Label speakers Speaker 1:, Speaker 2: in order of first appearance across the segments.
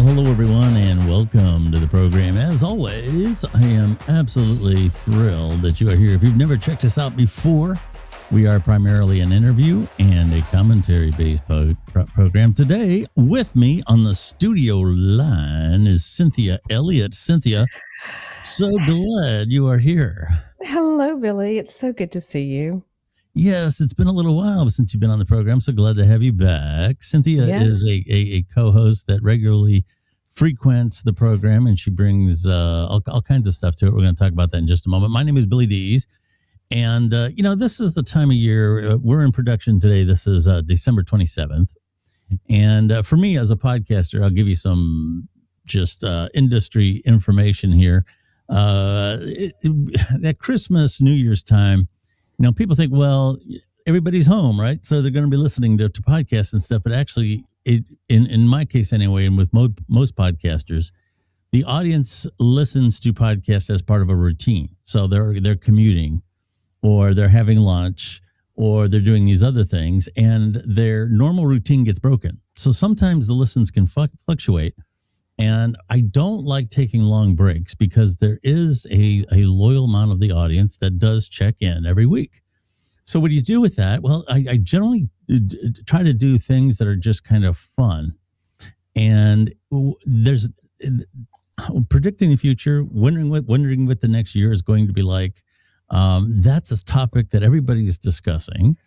Speaker 1: Well, hello, everyone, and welcome to the program. As always, I am absolutely thrilled that you are here. If you've never checked us out before, we are primarily an interview and a commentary-based program. Today, with me on the studio line is Cynthia Elliott. Cynthia, so glad you are here.
Speaker 2: Hello, Billy. It's so good to see you.
Speaker 1: Yes, it's been a little while since you've been on the program. So glad to have you back. Cynthia is a co-host that regularly frequents the program, and she brings all kinds of stuff to it. We're going to talk about that in just a moment. My name is Billy Dees, and this is the time of year we're in production today. This is December 27th, and for me as a podcaster, I'll give you some just industry information here. At Christmas, New Year's time, people think, well, everybody's home, right? So they're going to be listening to podcasts and stuff. But actually, in my case anyway, and with most podcasters, the audience listens to podcasts as part of a routine. So they're commuting, or they're having lunch, or they're doing these other things, and their normal routine gets broken. So sometimes the listens can fluctuate. And I don't like taking long breaks because there is a loyal amount of the audience that does check in every week. So what do you do with that? Well, I generally try to do things that are just kind of fun. And there's predicting the future, wondering what the next year is going to be like. That's a topic that everybody is discussing.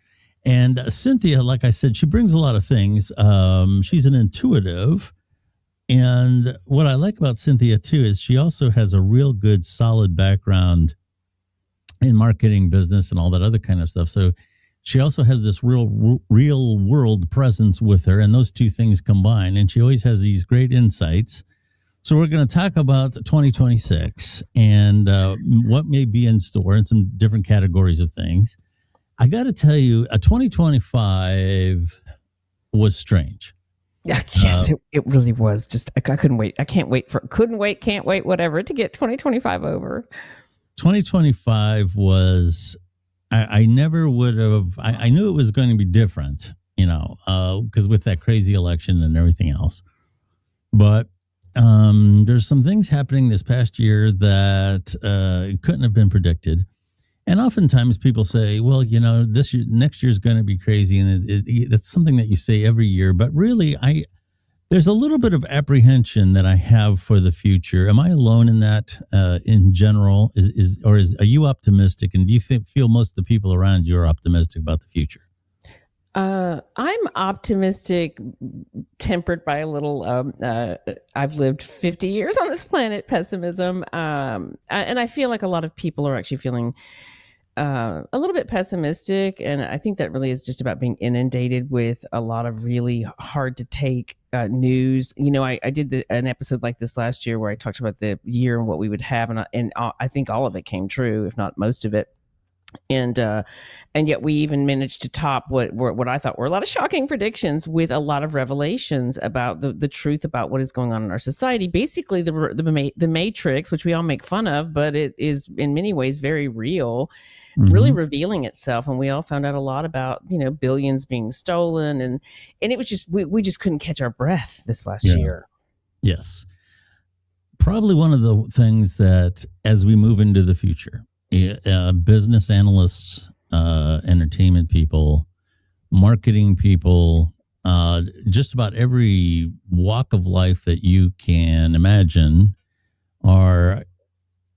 Speaker 1: And Cynthia, like I said, she brings a lot of things. She's an intuitive. And what I like about Cynthia, too, is she also has a real good, solid background in marketing, business, and all that other kind of stuff. So she also has this real world presence with her, and those two things combine. And she always has these great insights. So we're going to talk about 2026 and what may be in store and some different categories of things. I got to tell you, 2025 was strange.
Speaker 2: Yes, it really was. Just I couldn't wait. Can't wait, whatever, to get 2025 over.
Speaker 1: 2025 was, I never would have, I knew it was going to be different, because with that crazy election and everything else. But there's some things happening this past year that couldn't have been predicted. And oftentimes people say, well, next year is going to be crazy. And that's something that you say every year. But really, there's a little bit of apprehension that I have for the future. Am I alone in that in general? Are you optimistic? And do you feel most of the people around you are optimistic about the future?
Speaker 2: I'm optimistic, tempered by a little, I've lived 50 years on this planet, pessimism. And I feel like a lot of people are actually feeling a little bit pessimistic. And I think that really is just about being inundated with a lot of really hard to take news. I did an episode like this last year where I talked about the year and what we would have. And I think all of it came true, if not most of it. And yet we even managed to top what I thought were a lot of shocking predictions with a lot of revelations about the truth about what is going on in our society. Basically, the Matrix, which we all make fun of, but it is in many ways very real, really revealing itself. And we all found out a lot about billions being stolen, and it was just we just couldn't catch our breath this last year.
Speaker 1: Yes, probably one of the things that as we move into the future. Business analysts, entertainment people, marketing people, just about every walk of life that you can imagine are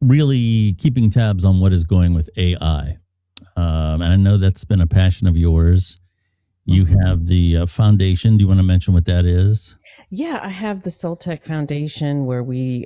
Speaker 1: really keeping tabs on what is going with AI. And I know that's been a passion of yours. You have the foundation. Do you want to mention what that is?
Speaker 2: Yeah, I have the Soltech Foundation, where we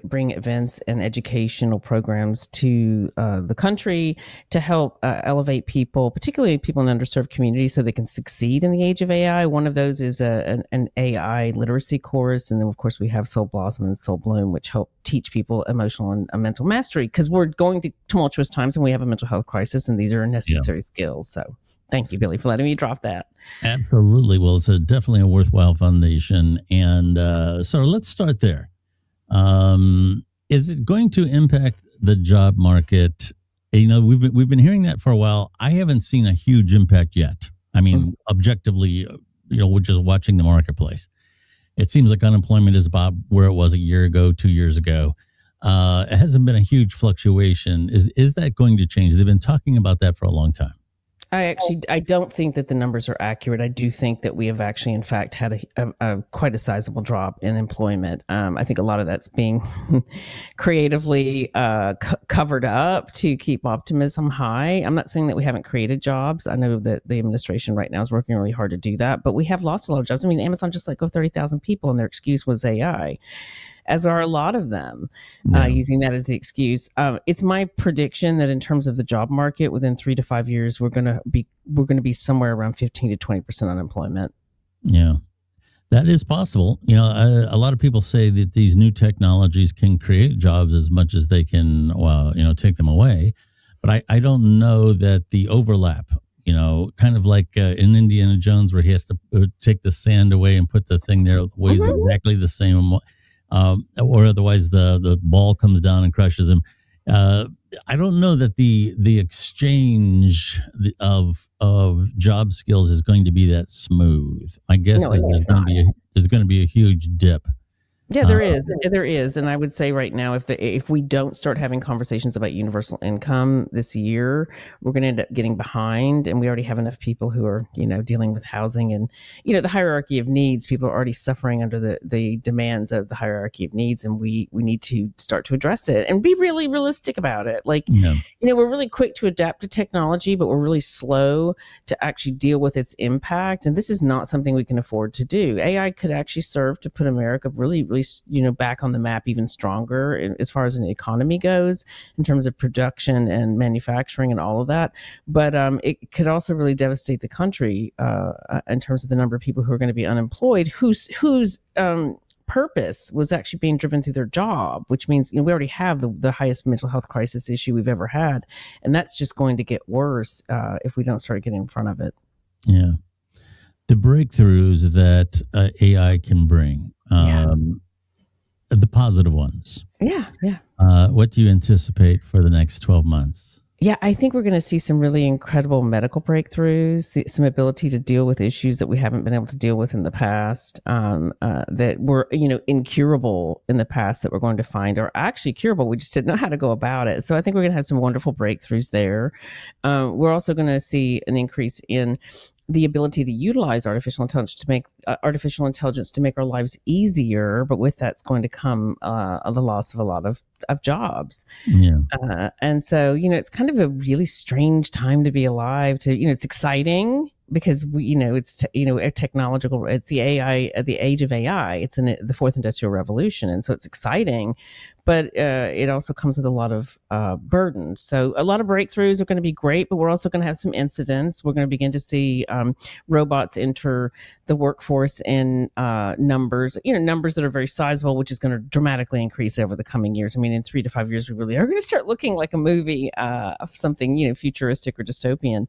Speaker 2: bring events and educational programs to the country to help elevate people, particularly people in underserved communities, so they can succeed in the age of AI. One of those is an AI literacy course. And then, of course, we have Soul Blossom and Soul Bloom, which help teach people emotional and mental mastery, because we're going through tumultuous times and we have a mental health crisis, and these are necessary skills. So thank you, Billy, for letting me drop that.
Speaker 1: Absolutely. Well, it's definitely a worthwhile foundation. And so let's start there. Is it going to impact the job market? We've been hearing that for a while. I haven't seen a huge impact yet. I mean, objectively, we're just watching the marketplace. It seems like unemployment is about where it was a year ago, 2 years ago. It hasn't been a huge fluctuation. Is that going to change? They've been talking about that for a long time.
Speaker 2: I don't think that the numbers are accurate. I do think that we have actually, in fact, had a quite a sizable drop in employment. I think a lot of that's being creatively covered up to keep optimism high. I'm not saying that we haven't created jobs. I know that the administration right now is working really hard to do that, but we have lost a lot of jobs. I mean, Amazon just let go 30,000 people, and their excuse was AI. As are a lot of them, using that as the excuse. It's my prediction that in terms of the job market, within 3 to 5 years, we're going to be somewhere around 15 to 20% unemployment.
Speaker 1: Yeah, that is possible. A lot of people say that these new technologies can create jobs as much as they can, take them away. But I don't know that the overlap, kind of like in Indiana Jones, where he has to take the sand away and put the thing there that weighs exactly the same. Or otherwise the ball comes down and crushes him. I don't know that the exchange of job skills is going to be that smooth. I guess there's going to be a huge dip.
Speaker 2: Yeah, there is, and I would say right now, if we don't start having conversations about universal income this year, we're going to end up getting behind. And we already have enough people who are, dealing with housing and, the hierarchy of needs. People are already suffering under the demands of the hierarchy of needs, and we need to start to address it and be really realistic about it. Like, we're really quick to adapt to technology, but we're really slow to actually deal with its impact. And this is not something we can afford to do. AI could actually serve to put America really back on the map even stronger as far as an economy goes, in terms of production and manufacturing and all of that. But it could also really devastate the country in terms of the number of people who are going to be unemployed, whose purpose was actually being driven through their job, which means we already have the highest mental health crisis issue we've ever had, and that's just going to get worse if we don't start getting in front of it.
Speaker 1: Yeah, the breakthroughs that AI can bring. The positive ones.
Speaker 2: Yeah.
Speaker 1: What do you anticipate for the next 12 months?
Speaker 2: Yeah, I think we're going to see some really incredible medical breakthroughs, some ability to deal with issues that we haven't been able to deal with in the past, that were, incurable in the past, that we're going to find are actually curable. We just didn't know how to go about it. So I think we're going to have some wonderful breakthroughs there. We're also going to see an increase in the ability to utilize artificial intelligence to make our lives easier, but with that's going to come the loss of a lot of jobs.
Speaker 1: Yeah.
Speaker 2: And so, it's kind of a really strange time to be alive. It's exciting because it's a technological. It's the AI, the age of AI. It's in the fourth industrial revolution, and so it's exciting. But it also comes with a lot of burdens. So a lot of breakthroughs are going to be great, but we're also going to have some incidents. We're going to begin to see robots enter the workforce in numbers that are very sizable, which is going to dramatically increase over the coming years. I mean, in 3 to 5 years, we really are going to start looking like a movie of something, futuristic or dystopian.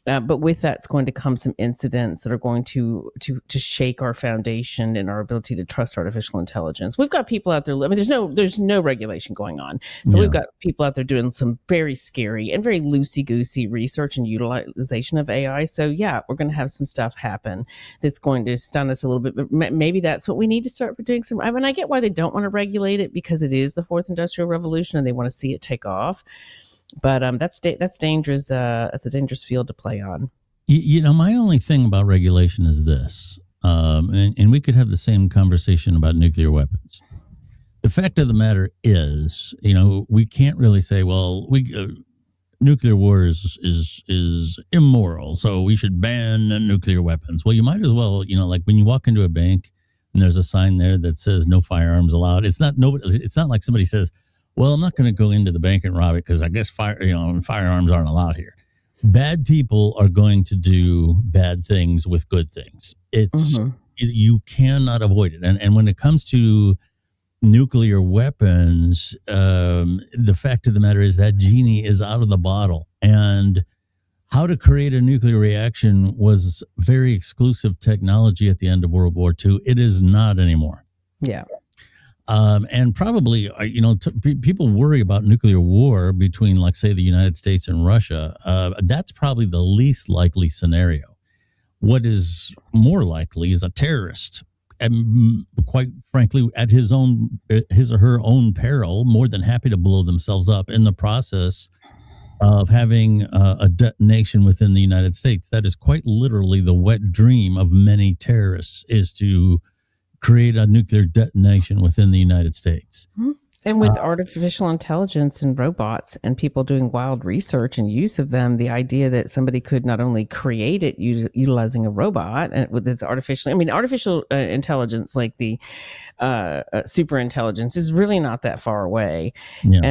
Speaker 2: But with that's going to come some incidents that are going to shake our foundation and our ability to trust artificial intelligence. We've got people out there. I mean, there's no regulation going on. So we've got people out there doing some very scary and very loosey-goosey research and utilization of AI. So yeah, we're going to have some stuff happen that's going to stun us a little bit. But maybe that's what we need to start for doing some. I mean, I get why they don't want to regulate it, because it is the fourth industrial revolution and they want to see it take off. But that's dangerous. That's a dangerous field to play on.
Speaker 1: My only thing about regulation is this, and we could have the same conversation about nuclear weapons. The fact of the matter is, we can't really say, well, nuclear war is immoral, so we should ban nuclear weapons. Well, you might as well, like when you walk into a bank and there's a sign there that says no firearms allowed. It's not like somebody says, well, I'm not going to go into the bank and rob it because I guess firearms aren't allowed here. Bad people are going to do bad things with good things. You cannot avoid it. And when it comes to nuclear weapons, the fact of the matter is that genie is out of the bottle. And how to create a nuclear reaction was very exclusive technology at the end of World War II. It is not anymore.
Speaker 2: Yeah.
Speaker 1: And probably, people worry about nuclear war between, like, say, the United States and Russia. That's probably the least likely scenario. What is more likely is a terrorist quite frankly, at his or her own peril, more than happy to blow themselves up in the process of having a detonation within the United States. That is quite literally the wet dream of many terrorists, is to create a nuclear detonation within the United States.
Speaker 2: And with artificial intelligence and robots and people doing wild research and use of them, the idea that somebody could not only create it utilizing a robot and with its artificial intelligence, like the super intelligence, is really not that far away. Yeah.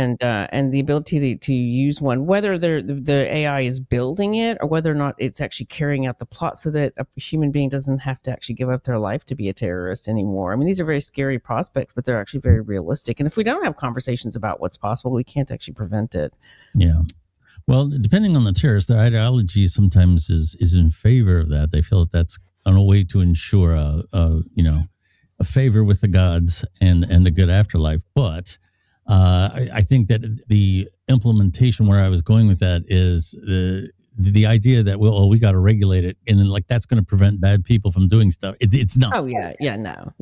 Speaker 2: And the ability to use one, whether the AI is building it or whether or not it's actually carrying out the plot, so that a human being doesn't have to actually give up their life to be a terrorist anymore. I mean, these are very scary prospects, but they're actually very realistic. And if we don't have conversations about what's possible, we can't actually prevent it.
Speaker 1: Yeah. Well, depending on the terrorist, their ideology sometimes is in favor of that. They feel that that's a way to ensure a favor with the gods and a good afterlife. But I think that the implementation, where I was going with that, is the idea that we got to regulate it, and then like that's going to prevent bad people from doing stuff. It's not.
Speaker 2: Oh yeah, no.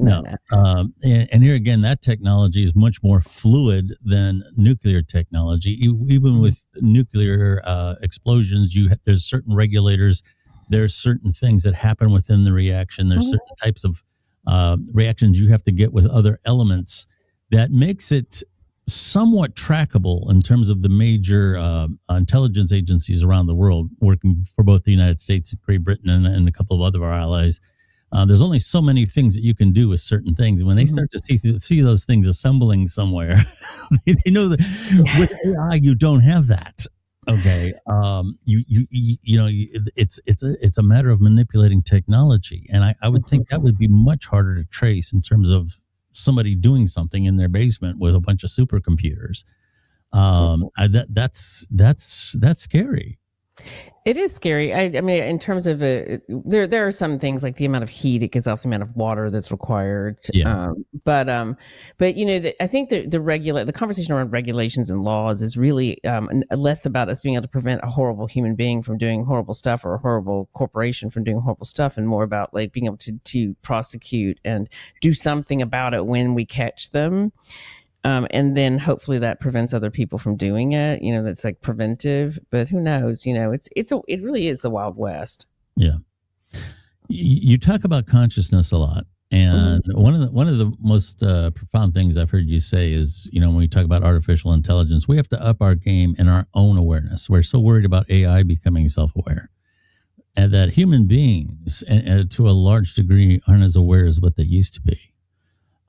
Speaker 1: And here again, that technology is much more fluid than nuclear technology. Even with nuclear explosions, there's certain regulators. There's certain things that happen within the reaction. There's certain types of reactions you have to get with other elements that makes it somewhat trackable in terms of the major intelligence agencies around the world working for both the United States, Great Britain, and a couple of other of our allies. There's only so many things that you can do with certain things. And when they start to see those things assembling somewhere, they know that with AI, you don't have that. Okay. It's a matter of manipulating technology. And I would think that would be much harder to trace in terms of somebody doing something in their basement with a bunch of supercomputers. That's scary.
Speaker 2: It is scary. I mean, in terms of there are some things like the amount of heat it gives off, the amount of water that's required.
Speaker 1: Yeah.
Speaker 2: But I think the conversation around regulations and laws is really less about us being able to prevent a horrible human being from doing horrible stuff or a horrible corporation from doing horrible stuff, and more about like being able to prosecute and do something about it when we catch them. And then hopefully that prevents other people from doing it. That's like preventive, but who knows? It really is the Wild West.
Speaker 1: Yeah. You talk about consciousness a lot. And one of the most profound things I've heard you say is, when we talk about artificial intelligence, we have to up our game in our own awareness. We're so worried about AI becoming self-aware, and that human beings, and to a large degree, aren't as aware as what they used to be.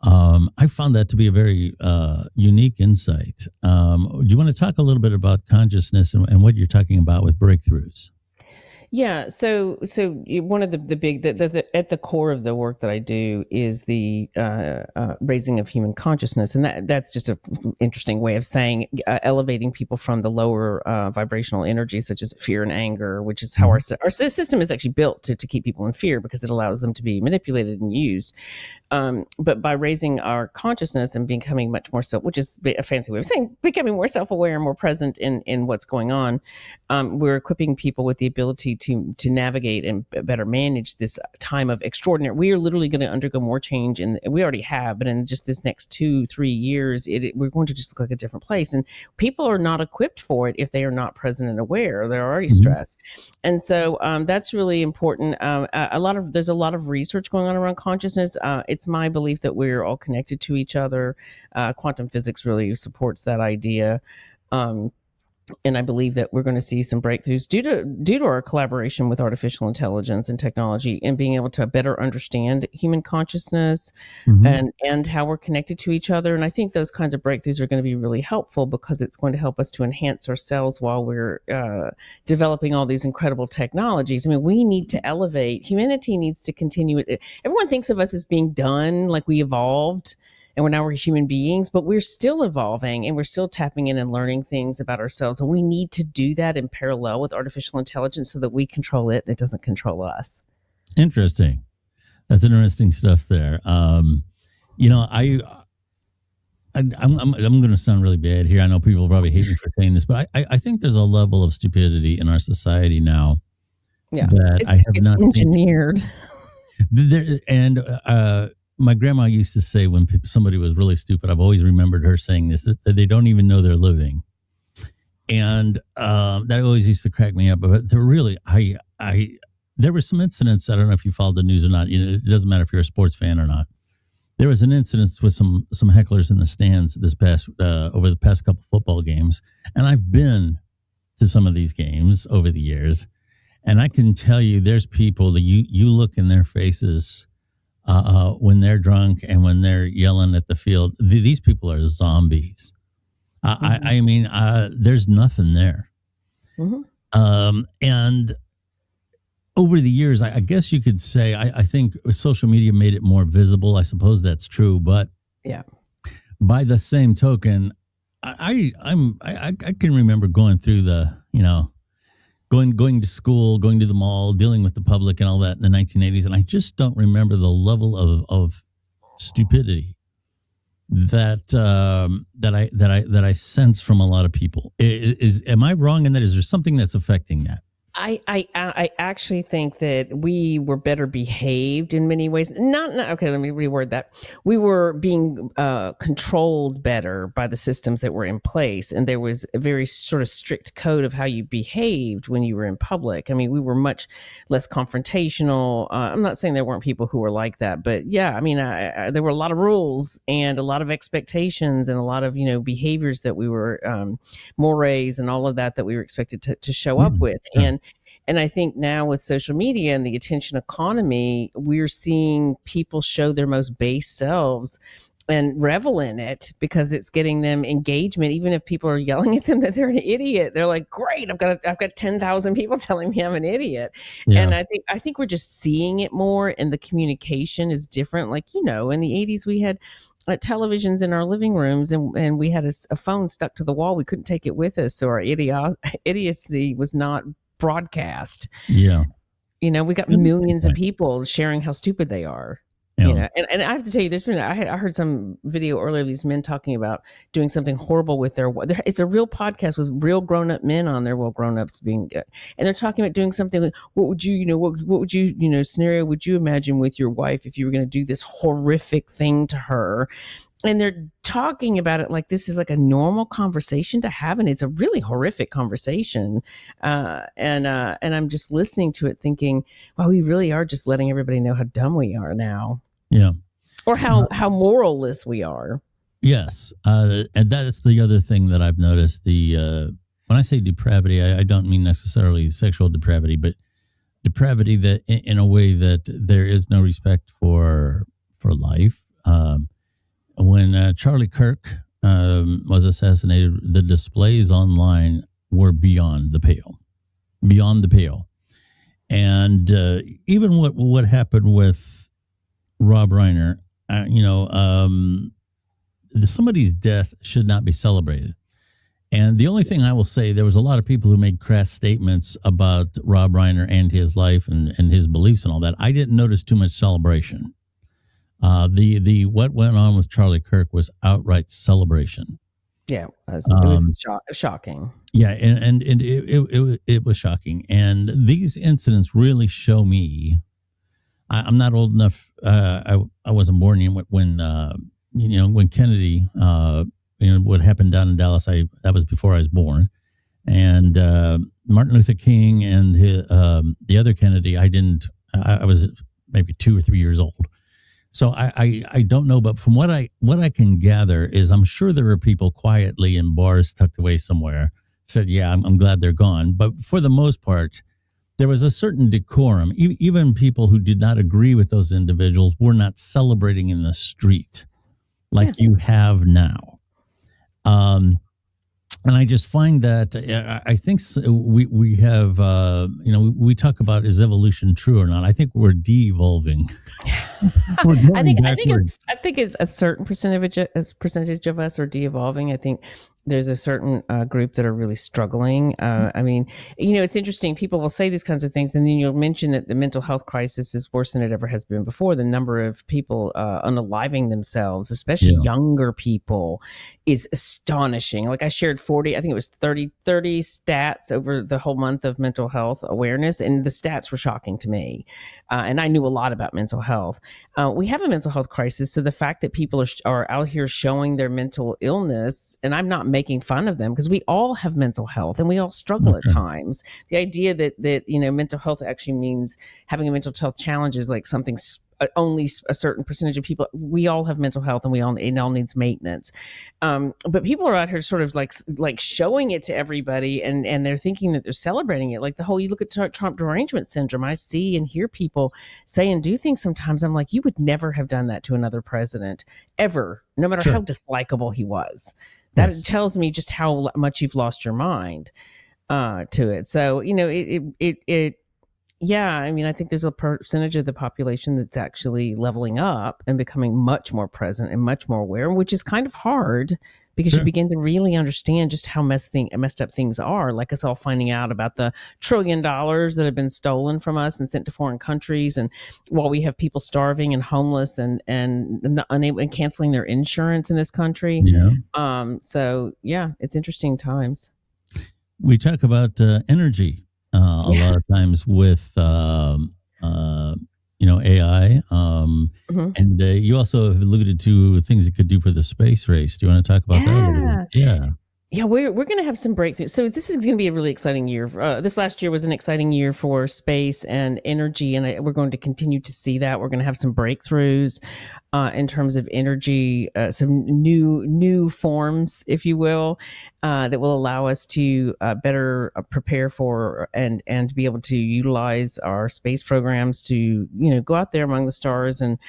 Speaker 1: I found that to be a very unique insight. Do you want to talk a little bit about consciousness and what you're talking about with breakthroughs?
Speaker 2: Yeah. So one of the big, at the core of the work that I do is the raising of human consciousness. And that's just an interesting way of saying elevating people from the lower vibrational energy, such as fear and anger, which is how our system is actually built to keep people in fear, because it allows them to be manipulated and used. But by raising our consciousness and becoming much more which is a fancy way of saying becoming more self-aware and more present in what's going on, we're equipping people with the ability to navigate and better manage this time of extraordinary. We are literally going to undergo more change, and we already have, but in just this next 2-3 years, we're going to just look like a different place. And people are not equipped for it if they are not present and aware. They're already stressed. And so that's really important. There's a lot of research going on around consciousness. It's my belief that we're all connected to each other. Quantum physics really supports that idea. And I believe that we're going to see some breakthroughs due to our collaboration with artificial intelligence and technology, and being able to better understand human consciousness and how we're connected to each other. And I think those kinds of breakthroughs are going to be really helpful, because it's going to help us to enhance ourselves while we're developing all these incredible technologies. I mean, we need to elevate. Humanity needs to continue. Everyone thinks of us as being done, like we evolved, and we're human beings, but we're still evolving, and we're still tapping in and learning things about ourselves. And we need to do that in parallel with artificial intelligence so that we control it and it doesn't control us.
Speaker 1: Interesting. That's interesting stuff there. I'm going to sound really bad here. I know people probably hate me for saying this, but I think there's a level of stupidity in our society now that I have not
Speaker 2: engineered.
Speaker 1: There, and my grandma used to say when somebody was really stupid, I've always remembered her saying this, that they don't even know they're living. And that always used to crack me up. But there were some incidents. I don't know if you followed the news or not. It doesn't matter if you're a sports fan or not. There was an incident with some hecklers in the stands over the past couple football games, and I've been to some of these games over the years, and I can tell you, there's people that you look in their faces when they're drunk and when they're yelling at the field. These people are zombies. I mean, there's nothing there. Mm-hmm. And over the years, I guess you could say, I think social media made it more visible. I suppose that's true, but
Speaker 2: yeah.
Speaker 1: By the same token, I can remember going through going to school, going to the mall, dealing with the public and all that in the 1980s, and I just don't remember the level of stupidity that I sense from a lot of people. Am I wrong in that? Is there something that's affecting that?
Speaker 2: I actually think that we were better behaved in many ways. Not okay. Let me reword that. We were being controlled better by the systems that were in place, and there was a very sort of strict code of how you behaved when you were in public. I mean, we were much less confrontational. I'm not saying there weren't people who were like that, but yeah, I mean, there were a lot of rules and a lot of expectations and a lot of behaviors that we were mores and all of that we were expected to show up with. Sure. And I think now with social media and the attention economy, we're seeing people show their most base selves and revel in it because it's getting them engagement. Even if people are yelling at them that they're an idiot, they're like, "Great, I've got 10,000 people telling me I'm an idiot." Yeah. And I think we're just seeing it more, and the communication is different. Like in the 80s, we had televisions in our living rooms, and we had a phone stuck to the wall. We couldn't take it with us, so our idiocy was not broadcast.
Speaker 1: Yeah.
Speaker 2: We got millions of people sharing how stupid they are. Yeah. And I have to tell you, I heard some video earlier of these men talking about doing something horrible with it's a real podcast with real grown-up men on there. Well, grown-ups being, and they're talking about doing something like, what would you scenario would you imagine with your wife if you were going to do this horrific thing to her? And they're talking about it like this is like a normal conversation to have, and it's a really horrific conversation. And I'm just listening to it, thinking, "Wow, we really are just letting everybody know how dumb we are now."
Speaker 1: Yeah,
Speaker 2: or how moralless we are.
Speaker 1: Yes, and that is the other thing that I've noticed. When I say depravity, I don't mean necessarily sexual depravity, but depravity that in a way that there is no respect for life. When Charlie Kirk was assassinated, the displays online were beyond the pale. And even what happened with Rob Reiner, somebody's death should not be celebrated. And the only thing I will say, there was a lot of people who made crass statements about Rob Reiner and his life and his beliefs and all that. I didn't notice too much celebration. What went on with Charlie Kirk was outright celebration.
Speaker 2: Yeah, it was shocking.
Speaker 1: Yeah, and it was shocking. And these incidents really show me. I'm not old enough. I wasn't born when Kennedy. What happened down in Dallas. That was before I was born. And Martin Luther King and the other Kennedy. I was maybe 2 or 3 years old. So I don't know, but from what I can gather is I'm sure there are people quietly in bars tucked away somewhere said, yeah, I'm glad they're gone. But for the most part, there was a certain decorum. Even people who did not agree with those individuals were not celebrating in the street like you have now. And I just find that I think we have, we talk about is evolution true or not? I think we're de-evolving.
Speaker 2: I think it's a certain percentage of us are de-evolving. I think there's a certain group that are really struggling. I mean, it's interesting. People will say these kinds of things, and then you'll mention that the mental health crisis is worse than it ever has been before. The number of people unaliving themselves, especially younger people, is astonishing. Like I shared 30 stats over the whole month of mental health awareness, and the stats were shocking to me. And I knew a lot about mental health. We have a mental health crisis. So the fact that people are out here showing their mental illness, and I'm not making fun of them because we all have mental health and we all struggle at times. The idea that mental health actually means having a mental health challenge is like something only a certain percentage of people. We all have mental health, and it all needs maintenance. But people are out here sort of like showing it to everybody, and they're thinking that they're celebrating it. Like you look at Trump derangement syndrome. I see and hear people say and do things sometimes. I'm like, you would never have done that to another president ever, no matter how dislikable he was. That tells me just how much you've lost your mind to it. So, yeah, I mean, I think there's a percentage of the population that's actually leveling up and becoming much more present and much more aware, which is kind of hard because you begin to really understand just how messed up things are. Like us all finding out about the $1 trillion that have been stolen from us and sent to foreign countries, and while we have people starving and homeless and unable and canceling their insurance in this country. Yeah. So yeah, it's interesting times.
Speaker 1: We talk about energy. A lot of times with AI, and you also have alluded to things it could do for the space race. Do you want to talk about that a little bit?
Speaker 2: Yeah, we're going to have some breakthroughs. So this is going to be a really exciting year. This last year was an exciting year for space and energy, and we're going to continue to see that. We're going to have some breakthroughs in terms of energy, some new forms, if you will, that will allow us to better prepare for and to be able to utilize our space programs to go out there among the stars and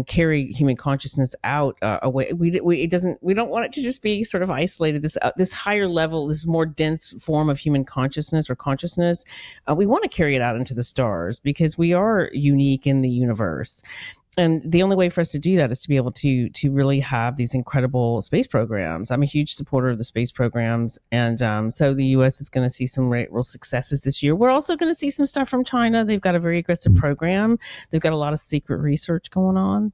Speaker 2: carry human consciousness out away. We don't want it to just be sort of isolated. This higher level, this more dense form of human consciousness or consciousness, we want to carry it out into the stars because we are unique in the universe. And the only way for us to do that is to be able to really have these incredible space programs. I'm a huge supporter of the space programs. And so the U.S. is going to see some real successes this year. We're also going to see some stuff from China. They've got a very aggressive program. They've got a lot of secret research going on.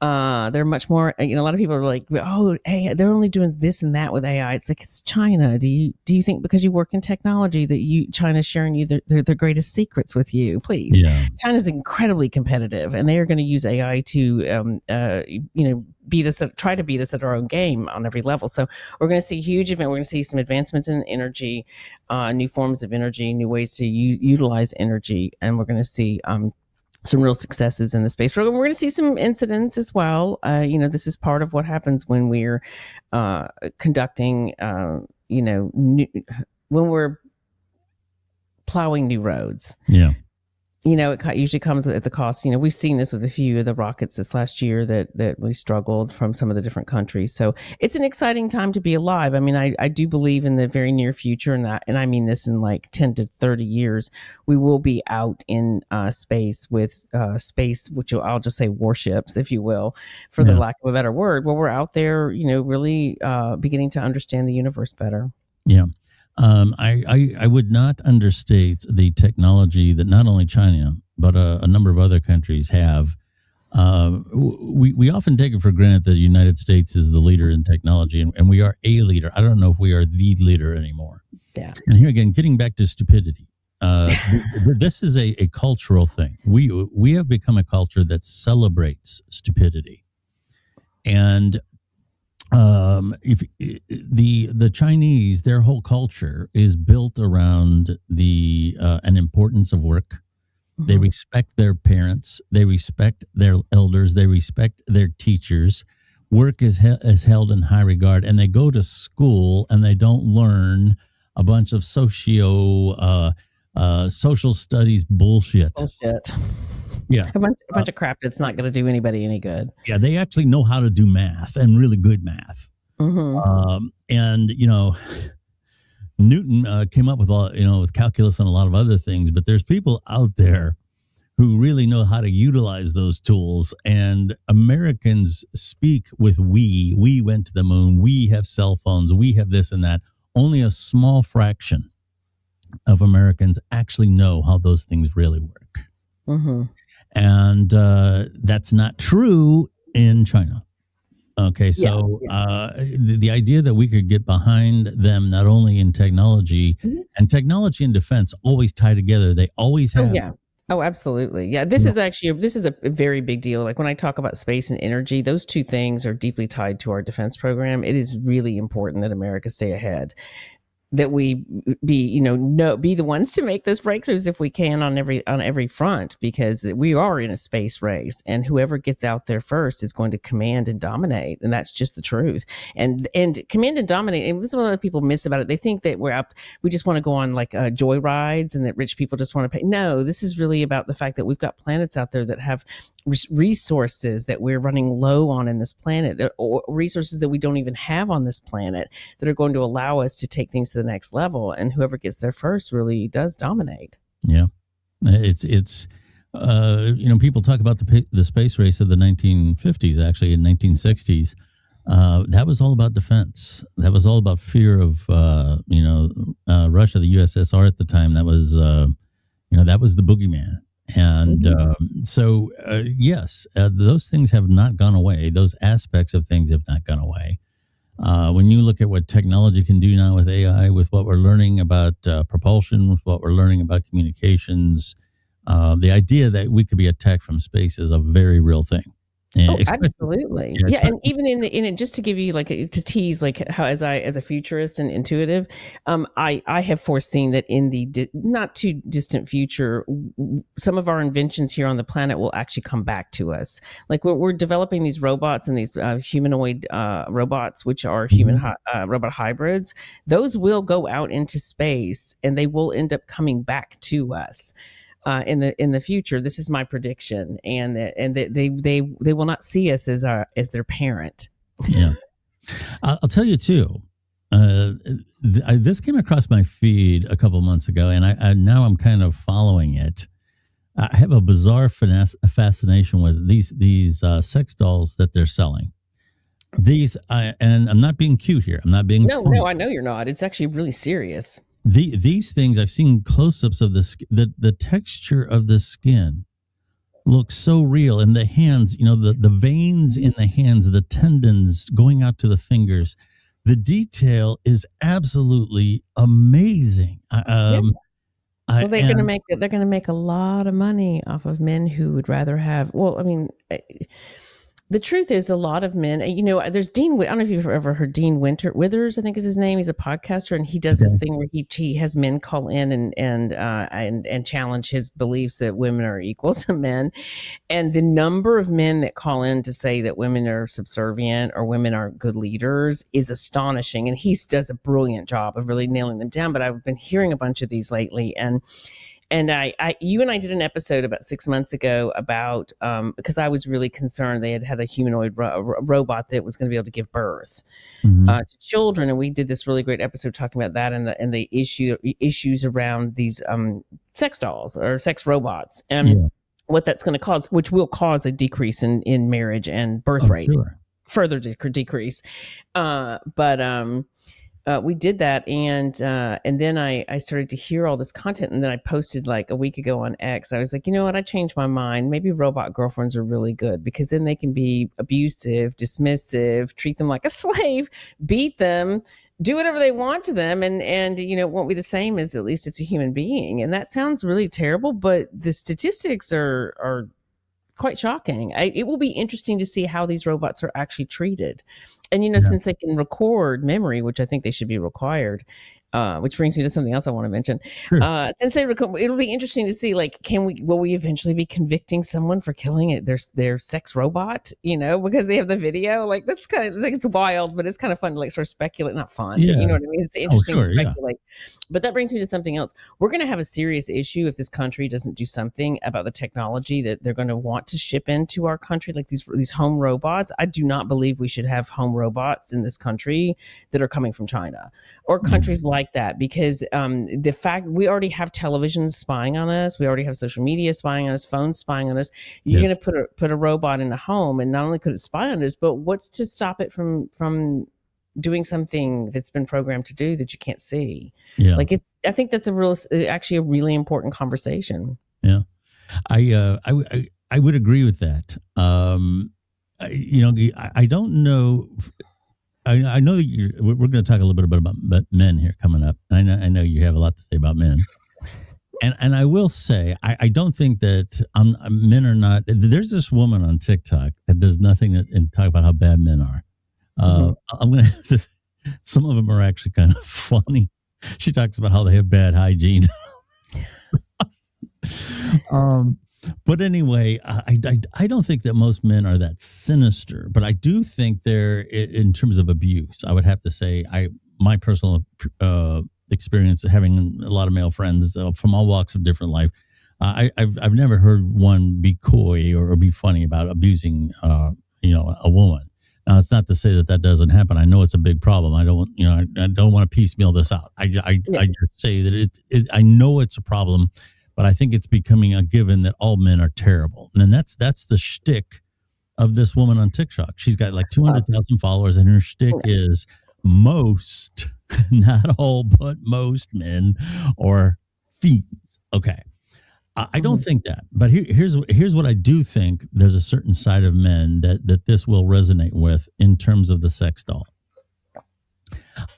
Speaker 2: They're much more, a lot of people are like, oh, hey, they're only doing this and that with AI. It's like, it's China. Do you think because you work in technology that China's sharing you their greatest secrets with you? Please. Yeah. China's incredibly competitive, and they are going to use AI to, try to beat us at our own game on every level. So we're going to see a huge event. We're going to see some advancements in energy, new forms of energy, new ways to utilize energy. And we're going to see, some real successes in the space program. We're going to see some incidents as well. This is part of what happens when we're conducting, when we're plowing new roads. Yeah. It usually comes at the cost. We've seen this with a few of the rockets this last year that really struggled from some of the different countries. So it's an exciting time to be alive. I mean, I do believe in the very near future, and I mean this in like 10 to 30 years, we will be out in space with space, which I'll just say warships, if you will, for the lack of a better word, where we're out there, really beginning to understand the universe better. Yeah.
Speaker 1: I would not understate the technology that not only China, but a number of other countries have. We often take it for granted that the United States is the leader in technology, and we are a leader. I don't know if we are the leader anymore. Yeah. And here again, getting back to stupidity, this is a cultural thing. We have become a culture that celebrates stupidity. And if the Chinese, their whole culture is built around an importance of work. Mm-hmm. They respect their parents. They respect their elders. They respect their teachers. Work is held in high regard, and they go to school and they don't learn a bunch of social studies bullshit. Yeah,
Speaker 2: a bunch of crap that's not going to do anybody any good.
Speaker 1: Yeah, they actually know how to do math, and really good math. Mm-hmm. And Newton came up with with calculus and a lot of other things. But there's people out there who really know how to utilize those tools. And Americans speak with we. We went to the moon. We have cell phones. We have this and that. Only a small fraction of Americans actually know how those things really work. Mm-hmm. And that's not true in China. Okay, so the idea that we could get behind them not only in technology, mm-hmm. and technology and defense always tie together. They always have.
Speaker 2: Oh, yeah. Oh, absolutely. Yeah, this is a very big deal. Like when I talk about space and energy, those two things are deeply tied to our defense program. It is really important that America stay ahead, that we be, be the ones to make those breakthroughs if we can on every front, because we are in a space race, and whoever gets out there first is going to command and dominate, and that's just the truth. And command and dominate, and this is what other people miss about it. They think that we just want to go on like joy rides, and that rich people just want to pay. No, this is really about the fact that we've got planets out there that have resources that we're running low on in this planet, or resources that we don't even have on this planet, that are going to allow us to take things to the next level, and whoever gets there first really does dominate.
Speaker 1: Yeah, it's people talk about the space race of the 1950s, actually in 1960s. That was all about defense. That was all about fear of Russia, the USSR at the time. That was that was the boogeyman. And yes, those things have not gone away. Those aspects of things have not gone away. When you look at what technology can do now with AI, with what we're learning about propulsion, with what we're learning about communications, the idea that we could be attacked from space is a very real thing.
Speaker 2: Absolutely. Yeah, and even in it, just to give you to tease, like how as a futurist and intuitive, I have foreseen that in the not too distant future, some of our inventions here on the planet will actually come back to us. Like we're developing these robots and these humanoid robots, which are human robot hybrids. Those will go out into space, and they will end up coming back to us. In the future, this is my prediction, and they will not see us as their parent.
Speaker 1: Yeah, I'll tell you too. This came across my feed a couple months ago, and I now I'm kind of following it. I have a bizarre fascination with these sex dolls that they're selling. And I'm not being cute here. I'm not being
Speaker 2: no. I know you're not. It's actually really serious.
Speaker 1: These things, I've seen close-ups of the texture of the skin looks so real, and the hands, the veins in the hands, the tendons going out to the fingers, the detail is absolutely amazing.
Speaker 2: They're going to make a lot of money off of men who would rather have. Well, I mean, the truth is, a lot of men, there's Dean. I don't know if you've ever heard Dean Withers, I think is his name. He's a podcaster, and he does this thing where he has men call in and challenge his beliefs that women are equal to men. And the number of men that call in to say that women are subservient or women aren't good leaders is astonishing. And he does a brilliant job of really nailing them down. But I've been hearing a bunch of these lately, and you and I did an episode about 6 months ago about, because I was really concerned they had a humanoid robot that was going to be able to give birth to children. And we did this really great episode talking about that and the issues around these sex dolls or sex robots and what that's going to cause, which will cause a decrease in marriage and birth rates, further decrease. We did that, and then I started to hear all this content, and then I posted like a week ago on X. I was like, you know what? I changed my mind. Maybe robot girlfriends are really good, because then they can be abusive, dismissive, treat them like a slave, beat them, do whatever they want to them, and it won't be the same as, at least it's a human being. And that sounds really terrible, but the statistics are quite shocking. It will be interesting to see how these robots are actually treated. And, since they can record memory, which I think they should be required, which brings me to something else I want to mention. Sure. Since they it'll be interesting to see, like, will we eventually be convicting someone for killing their sex robot, because they have the video? Like, that's kind of like, it's wild, but it's kind of fun to like sort of speculate. Not fun, but you know what I mean? It's interesting to speculate. Yeah. But that brings me to something else. We're going to have a serious issue if this country doesn't do something about the technology that they're going to want to ship into our country, like these home robots. I do not believe we should have home robots in this country that are coming from China or countries like that, because the fact we already have television spying on us, we already have social media spying on us, phones spying on us. You're going to put a robot in a home, and not only could it spy on us, but what's to stop it from doing something that's been programmed to do that you can't see? Yeah, like I think that's actually a really important conversation.
Speaker 1: Yeah, I would agree with that. I don't know. I know we're going to talk a little bit about men here coming up. I know you have a lot to say about men. And I will say, I don't think that men are not. There's this woman on TikTok that does nothing and talk about how bad men are. I'm going to, some of them are actually kind of funny. She talks about how they have bad hygiene. But anyway, I don't think that most men are that sinister, but I do think they're, in terms of abuse, I would have to say, my personal experience of having a lot of male friends from all walks of different life, I've never heard one be coy or be funny about abusing a woman. Now, it's not to say that doesn't happen. I know it's a big problem. I don't want to piecemeal this out. I just say that I know it's a problem, but I think it's becoming a given that all men are terrible. And that's the shtick of this woman on TikTok. She's got like 200,000 followers, and her shtick is most, not all, but most men are fiends. Okay. I don't think that, but here's what I do think. There's a certain side of men that this will resonate with in terms of the sex doll.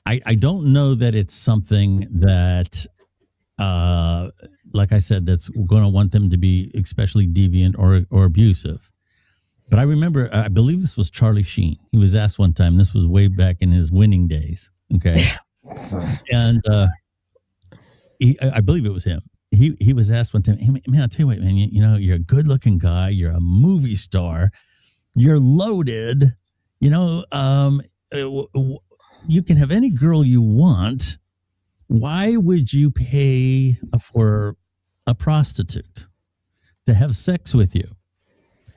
Speaker 1: I don't know that it's something that, like I said, that's going to want them to be especially deviant or abusive. But I remember, I believe this was Charlie Sheen. He was asked one time, this was way back in his winning days. Okay. And I believe it was him. He was asked one time, hey, man, I'll tell you what, man, you're a good looking guy. You're a movie star. You're loaded. You can have any girl you want. Why would you pay for a prostitute to have sex with you?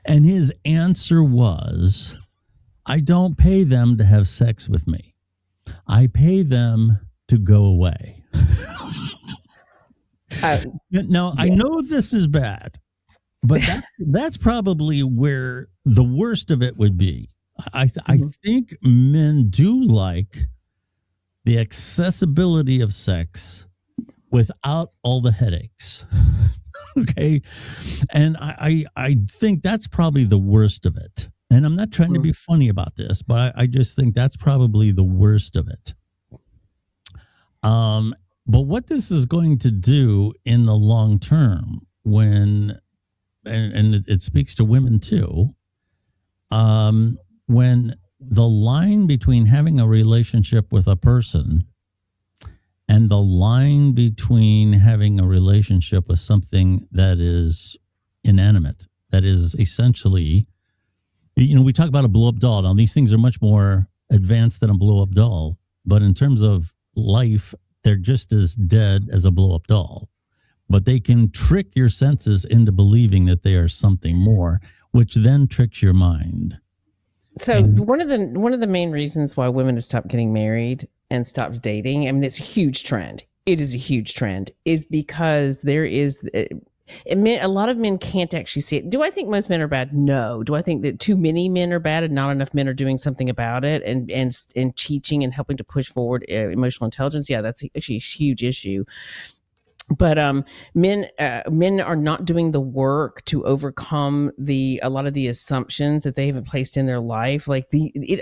Speaker 1: And his answer was, I don't pay them to have sex with me. I pay them to go away. Now, I know this is bad, but that's probably where the worst of it would be. I think men do like the accessibility of sex without all the headaches. Okay. And I think that's probably the worst of it. And I'm not trying to be funny about this, but I just think that's probably the worst of it. But what this is going to do in the long term, and it speaks to women too, when the line between having a relationship with a person and the line between having a relationship with something that is inanimate, that is essentially, we talk about a blow-up doll. Now, these things are much more advanced than a blow-up doll, but in terms of life, they're just as dead as a blow-up doll. But they can trick your senses into believing that they are something more, which then tricks your mind.
Speaker 2: So one of the main reasons why women have stopped getting married and stopped dating, I mean, it's a huge trend. It is a huge trend, is because there is a lot of men can't actually see it. Do I think most men are bad? No. Do I think that too many men are bad and not enough men are doing something about it and teaching and helping to push forward emotional intelligence? Yeah, that's actually a huge issue. But men are not doing the work to overcome a lot of the assumptions that they have placed in their life. Like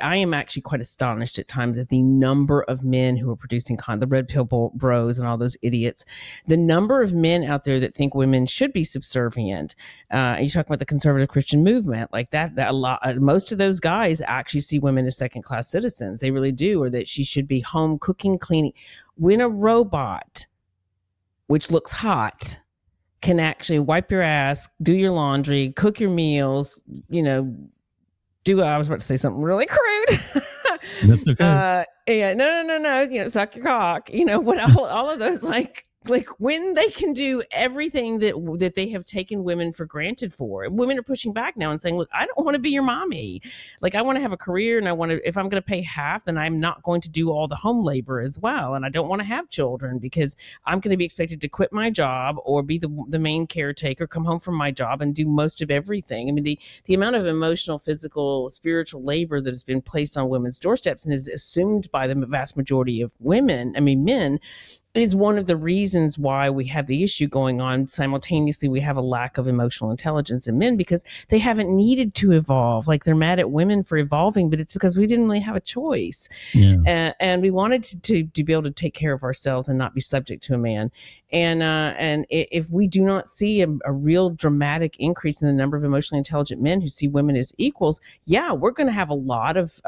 Speaker 2: I am actually quite astonished at times at the number of men who are producing the red pill bros and all those idiots. The number of men out there that think women should be subservient. And you talk about the conservative Christian movement, like that a lot. Most of those guys actually see women as second class citizens. They really do, or that she should be home cooking, cleaning. When a robot, which looks hot, can actually wipe your ass, do your laundry, cook your meals, I was about to say something really crude.
Speaker 1: That's okay.
Speaker 2: No. Suck your cock. What all of those like when they can do everything that they have taken women for granted for. Women are pushing back now and saying, look, I don't want to be your mommy. Like, I want to have a career, and if I'm going to pay half, then I'm not going to do all the home labor as well. And I don't want to have children because I'm going to be expected to quit my job or be the main caretaker, come home from my job and do most of everything. I mean, the amount of emotional, physical, spiritual labor that has been placed on women's doorsteps and is assumed by the vast majority of men, is one of the reasons why we have the issue going on. Simultaneously, we have a lack of emotional intelligence in men because they haven't needed to evolve. Like, they're mad at women for evolving, but it's because we didn't really have a choice.
Speaker 1: Yeah.
Speaker 2: And we wanted to be able to take care of ourselves and not be subject to a man. And if we do not see a real dramatic increase in the number of emotionally intelligent men who see women as equals, yeah, we're going to have a lot of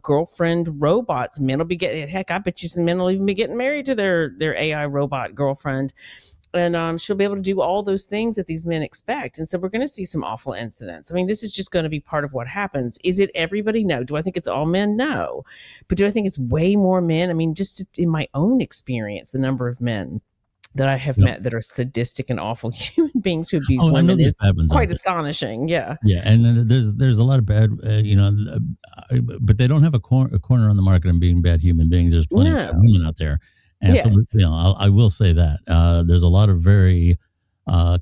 Speaker 2: girlfriend robots. Men will be getting, heck, I bet you some men will even be getting married to their AI robot girlfriend. And she'll be able to do all those things that these men expect. And so we're going to see some awful incidents. I mean, this is just going to be part of what happens. Is it everybody? No. Do I think it's all men? No. But do I think it's way more men? I mean, just in my own experience, the number of men that I have met that are sadistic and awful human beings who abuse women is quite astonishing. Yeah.
Speaker 1: Yeah. And there's a lot of bad, but they don't have a corner on the market on being bad human beings. There's plenty of women out there. And
Speaker 2: yes.
Speaker 1: So, I will say that there's a lot of very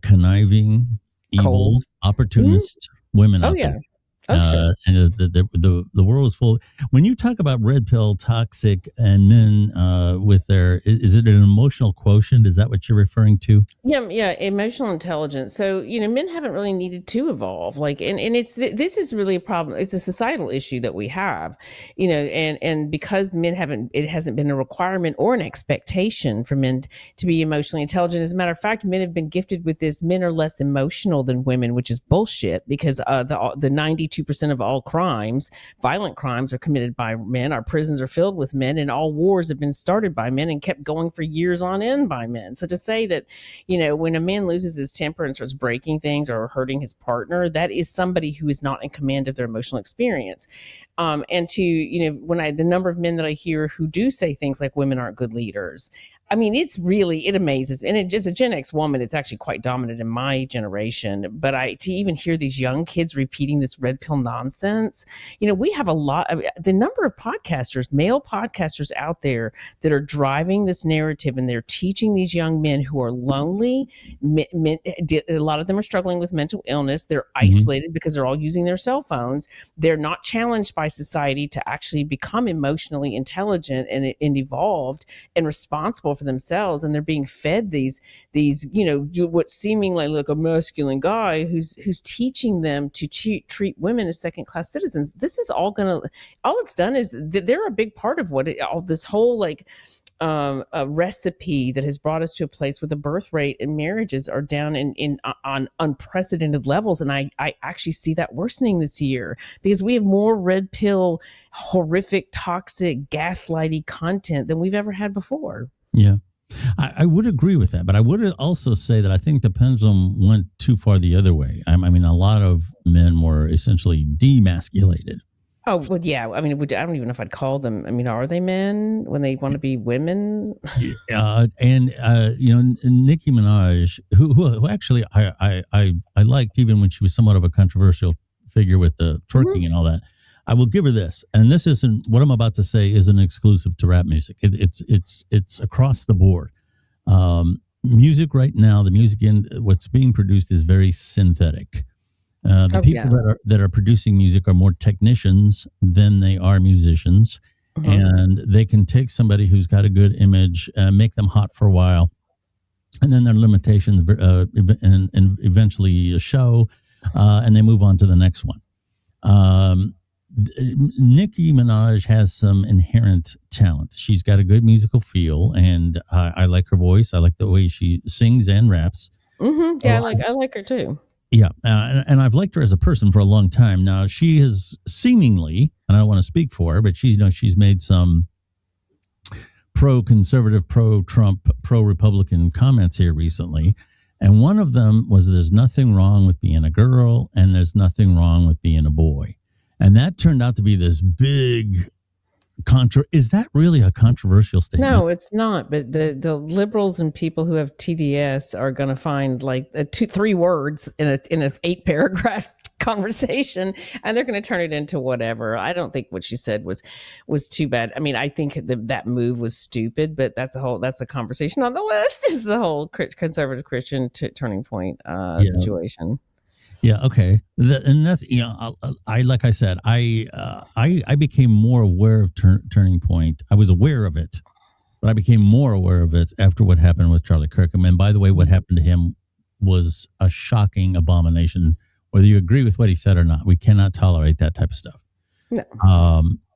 Speaker 1: conniving, evil, opportunist women out there.
Speaker 2: Okay.
Speaker 1: And the world is full. When you talk about red pill, toxic, and men with their, is it an emotional quotient? Is that what you're referring to?
Speaker 2: Yeah, emotional intelligence. So, men haven't really needed to evolve. Like, and this is really a problem. It's a societal issue that we have, and because it hasn't been a requirement or an expectation for men to be emotionally intelligent. As a matter of fact, men have been gifted with this. Men are less emotional than women, which is bullshit, because the 92% of all crimes, violent crimes, are committed by men. Our prisons are filled with men, and all wars have been started by men and kept going for years on end by men. So to say that, when a man loses his temper and starts breaking things or hurting his partner, that is somebody who is not in command of their emotional experience. And to, the number of men that I hear who do say things like women aren't good leaders, I mean, it amazes me. And as a Gen X woman, it's actually quite dominant in my generation. But to even hear these young kids repeating this red pill nonsense, we have a lot of the number of podcasters, male podcasters out there that are driving this narrative, and they're teaching these young men who are lonely. A lot of them are struggling with mental illness. They're isolated because they're all using their cell phones. They're not challenged by society to actually become emotionally intelligent and evolved and responsible for themselves, and they're being fed these what seemingly like a masculine guy who's teaching them to treat women as second class citizens. This is all it's done is they're a big part of all this whole a recipe that has brought us to a place where the birth rate and marriages are down on unprecedented levels. And I actually see that worsening this year because we have more red pill, horrific, toxic, gaslighty content than we've ever had before.
Speaker 1: Yeah, I would agree with that, but I would also say that I think the pendulum went too far the other way. I mean, a lot of men were essentially demasculated.
Speaker 2: Oh, well, yeah. I mean, I don't even know if I'd call them. I mean, are they men when they want to be women?
Speaker 1: And Nicki Minaj, who actually I liked even when she was somewhat of a controversial figure with the twerking and all that. I will give her this, and this isn't what I'm about to say isn't exclusive to rap music. It's across the board. Music right now, the music in what's being produced is very synthetic. The people that are producing music are more technicians than they are musicians, and they can take somebody who's got a good image, make them hot for a while, and then their limitations, and eventually a show, and they move on to the next one. Nicki Minaj has some inherent talent. She's got a good musical feel, and I like her voice. I like the way she sings and raps.
Speaker 2: Yeah, I like her too.
Speaker 1: Yeah, and I've liked her as a person for a long time. Now, she has seemingly, and I don't want to speak for her, but she's made some pro-conservative, pro-Trump, pro-Republican comments here recently. And one of them was there's nothing wrong with being a girl and there's nothing wrong with being a boy. And that turned out to be this big is that really a controversial statement?
Speaker 2: No, it's not. But the liberals and people who have TDS are going to find like 2-3 words in a 8-paragraph conversation, and they're going to turn it into whatever. I don't think what she said was too bad. I mean, I think that move was stupid, but that's a conversation on the list. Is the whole conservative Christian turning point situation.
Speaker 1: Yeah. Okay. And that's I like I said, I became more aware of Turning Point. I was aware of it but I became more aware of it after what happened with Charlie Kirk. And by the way, what happened to him was a shocking abomination, whether you agree with what he said or not. We cannot tolerate that type of stuff.
Speaker 2: No.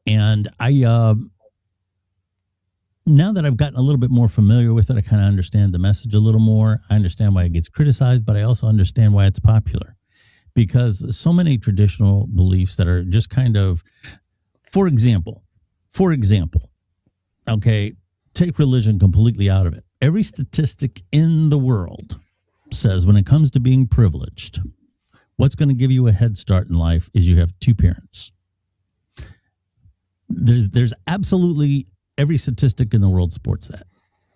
Speaker 1: And I, now that I've gotten a little bit more familiar with it, I kind of understand the message a little more. I understand why it gets criticized, but I also understand why it's popular, because so many traditional beliefs that are just kind of, for example, okay, take religion completely out of it. Every statistic in the world says when it comes to being privileged, what's going to give you a head start in life is you have two parents. There's absolutely every statistic in the world supports that.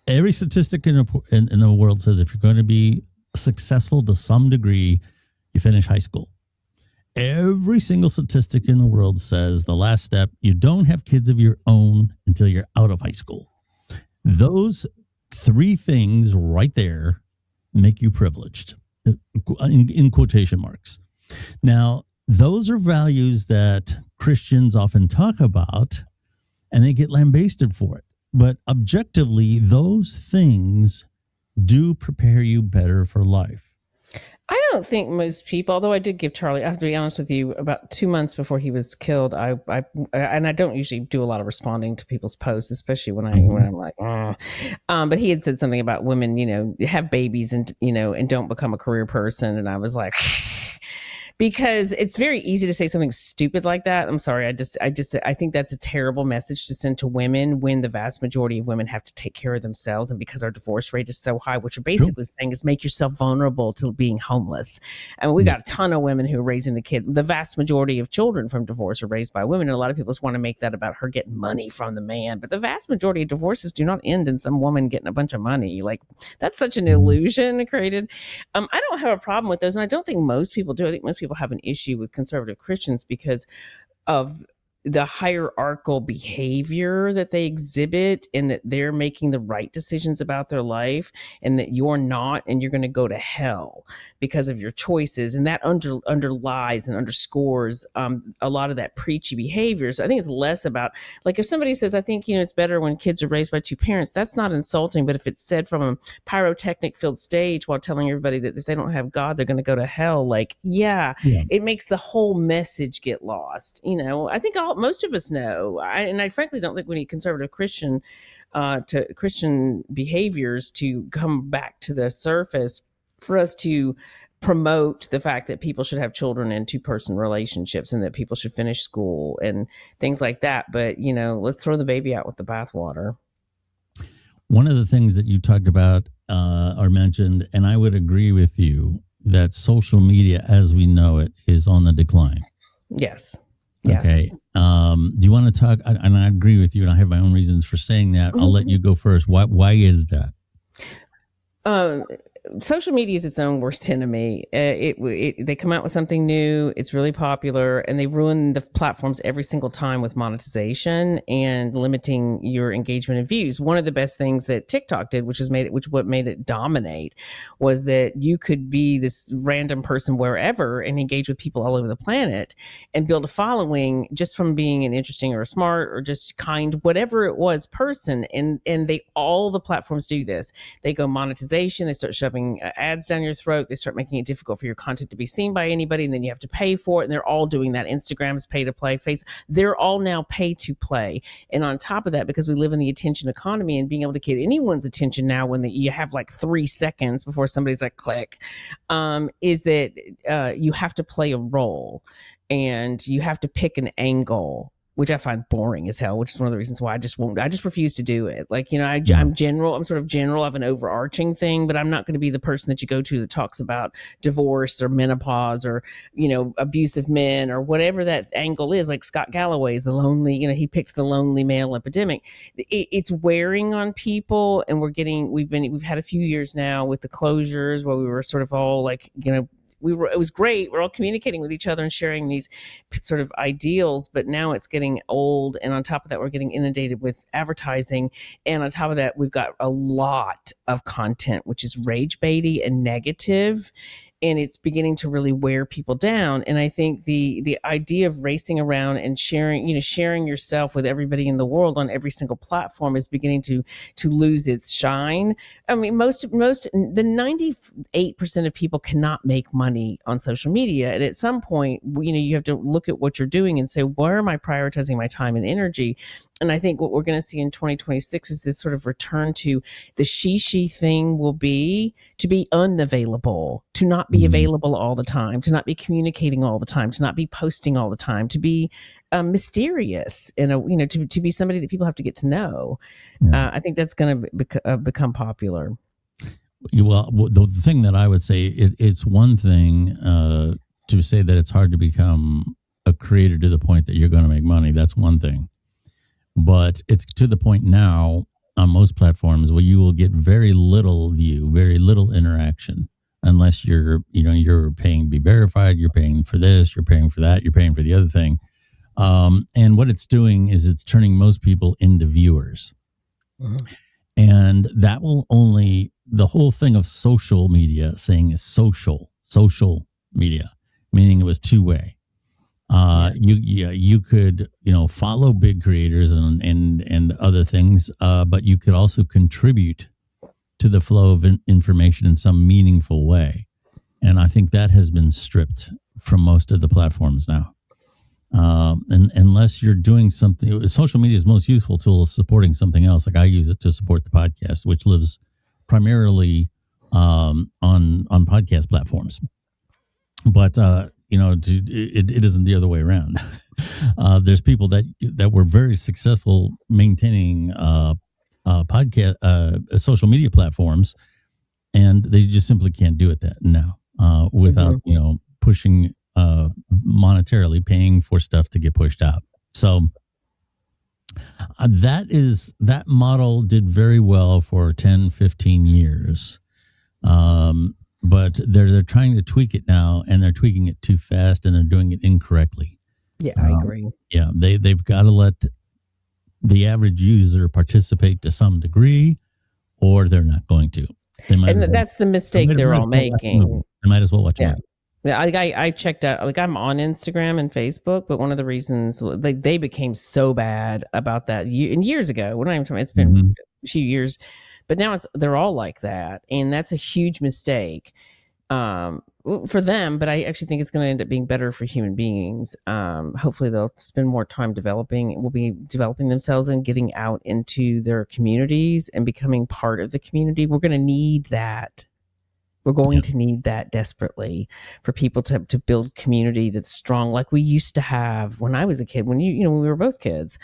Speaker 1: Every statistic in the world says if you're going to be successful to some degree, you finish high school. Every single statistic in the world says the last step, you don't have kids of your own until you're out of high school. Those three things right there make you privileged, in quotation marks. Now, those are values that Christians often talk about, and they get lambasted for it. But objectively, those things do prepare you better for life.
Speaker 2: I don't think most people, although I did give Charlie, I have to be honest with you, about 2 months before he was killed, I don't usually do a lot of responding to people's posts, especially when I'm like, but he had said something about women, have babies and don't become a career person. And I was like, because it's very easy to say something stupid like that. I'm sorry. I think that's a terrible message to send to women when the vast majority of women have to take care of themselves. And because our divorce rate is so high, what you're basically saying is make yourself vulnerable to being homeless. I mean, we got a ton of women who are raising the kids. The vast majority of children from divorce are raised by women. And a lot of people just want to make that about her getting money from the man. But the vast majority of divorces do not end in some woman getting a bunch of money. Like, that's such an illusion created. I don't have a problem with those. And I don't think most people do. I think most people have an issue with conservative Christians because of the hierarchical behavior that they exhibit, and that they're making the right decisions about their life, and that you're not, and you're going to go to hell because of your choices. And that underlies and underscores a lot of that preachy behavior. So I think it's less about, like, if somebody says, I think, it's better when kids are raised by two parents, that's not insulting. But if it's said from a pyrotechnic filled stage while telling everybody that if they don't have God, they're going to go to hell, it makes the whole message get lost. I think most of us know, and I frankly don't think we need conservative Christian behaviors to come back to the surface for us to promote the fact that people should have children in two-person relationships and that people should finish school and things like that. But, let's throw the baby out with the bathwater.
Speaker 1: One of the things that you talked about or mentioned, and I would agree with you, that social media as we know it is on the decline.
Speaker 2: Yes.
Speaker 1: Okay. Do you want to talk? And I agree with you, and I have my own reasons for saying that. I'll let you go first. Why is that?
Speaker 2: Social media is its own worst enemy. They come out with something new, it's really popular, and they ruin the platforms every single time with monetization and limiting your engagement and views. One of the best things that TikTok did, which what made it dominate, was that you could be this random person wherever and engage with people all over the planet and build a following just from being an interesting or a smart or just kind, whatever it was, person. And all the platforms do this. They go monetization, they start shoving ads down your throat, they start making it difficult for your content to be seen by anybody, and then you have to pay for it. And they're all doing that. Instagram's pay to play, they're all now pay to play. And on top of that, because we live in the attention economy and being able to get anyone's attention now when you have like 3 seconds before somebody's like click, is that you have to play a role and you have to pick an angle, which I find boring as hell, which is one of the reasons why I just refuse to do it. Like, I'm sort of general, I have an overarching thing, but I'm not going to be the person that you go to that talks about divorce or menopause or, abusive men or whatever that angle is. Like Scott Galloway's the lonely, he picks the lonely male epidemic. It's wearing on people, and we've had a few years now with the closures where we were sort of all like, it was great. We're all communicating with each other and sharing these sort of ideals, but now it's getting old. And on top of that, we're getting inundated with advertising. And on top of that, we've got a lot of content, which is rage baity and negative. and it's beginning to really wear people down. And I think the idea of racing around and sharing yourself with everybody in the world on every single platform is beginning to lose its shine. I mean, the 98% of people cannot make money on social media, and at some point, you have to look at what you're doing and say, where am I prioritizing my time and energy? And I think what we're going to see in 2026 is this sort of return to the she thing will be to be unavailable, to not be available all the time, to not be communicating all the time, to not be posting all the time, to be mysterious, to be somebody that people have to get to know. I think that's going to become popular.
Speaker 1: Well, the thing that I would say, it's one thing to say that it's hard to become a creator to the point that you're going to make money. That's one thing. But it's to the point now on most platforms where you will get very little view, very little interaction, unless you're paying to be verified, you're paying for this, you're paying for that, you're paying for the other thing. And what it's doing is it's turning most people into viewers. And that will only, the whole thing of social media saying is social media, meaning it was two-way. You could follow big creators and other things, but you could also contribute to the flow of information in some meaningful way, and I think that has been stripped from most of the platforms now. And unless you're doing something, social media's most useful tool is supporting something else. Like I use it to support the podcast, which lives primarily on podcast platforms, but it isn't the other way around. There's people that were very successful maintaining podcast social media platforms, and they just simply can't do it now without pushing monetarily paying for stuff to get pushed out. So that model did very well for 10, 15 years. But they're trying to tweak it now, and they're tweaking it too fast, and they're doing it incorrectly.
Speaker 2: Yeah, I agree.
Speaker 1: Yeah, they've got to let the average user participate to some degree, or they're not going to.
Speaker 2: That's the mistake they're all making.
Speaker 1: They might as well watch a movie.
Speaker 2: Yeah, I checked out. Like I'm on Instagram and Facebook, but one of the reasons they became so bad about that years ago. We're not even talking. It's been a few years. But now they're all like that, and that's a huge mistake for them. But I actually think it's going to end up being better for human beings. Hopefully, they'll spend more time developing themselves and getting out into their communities and becoming part of the community. We're going to need that. We're going to need that desperately for people to build community that's strong, like we used to have when I was a kid. When when we were both kids,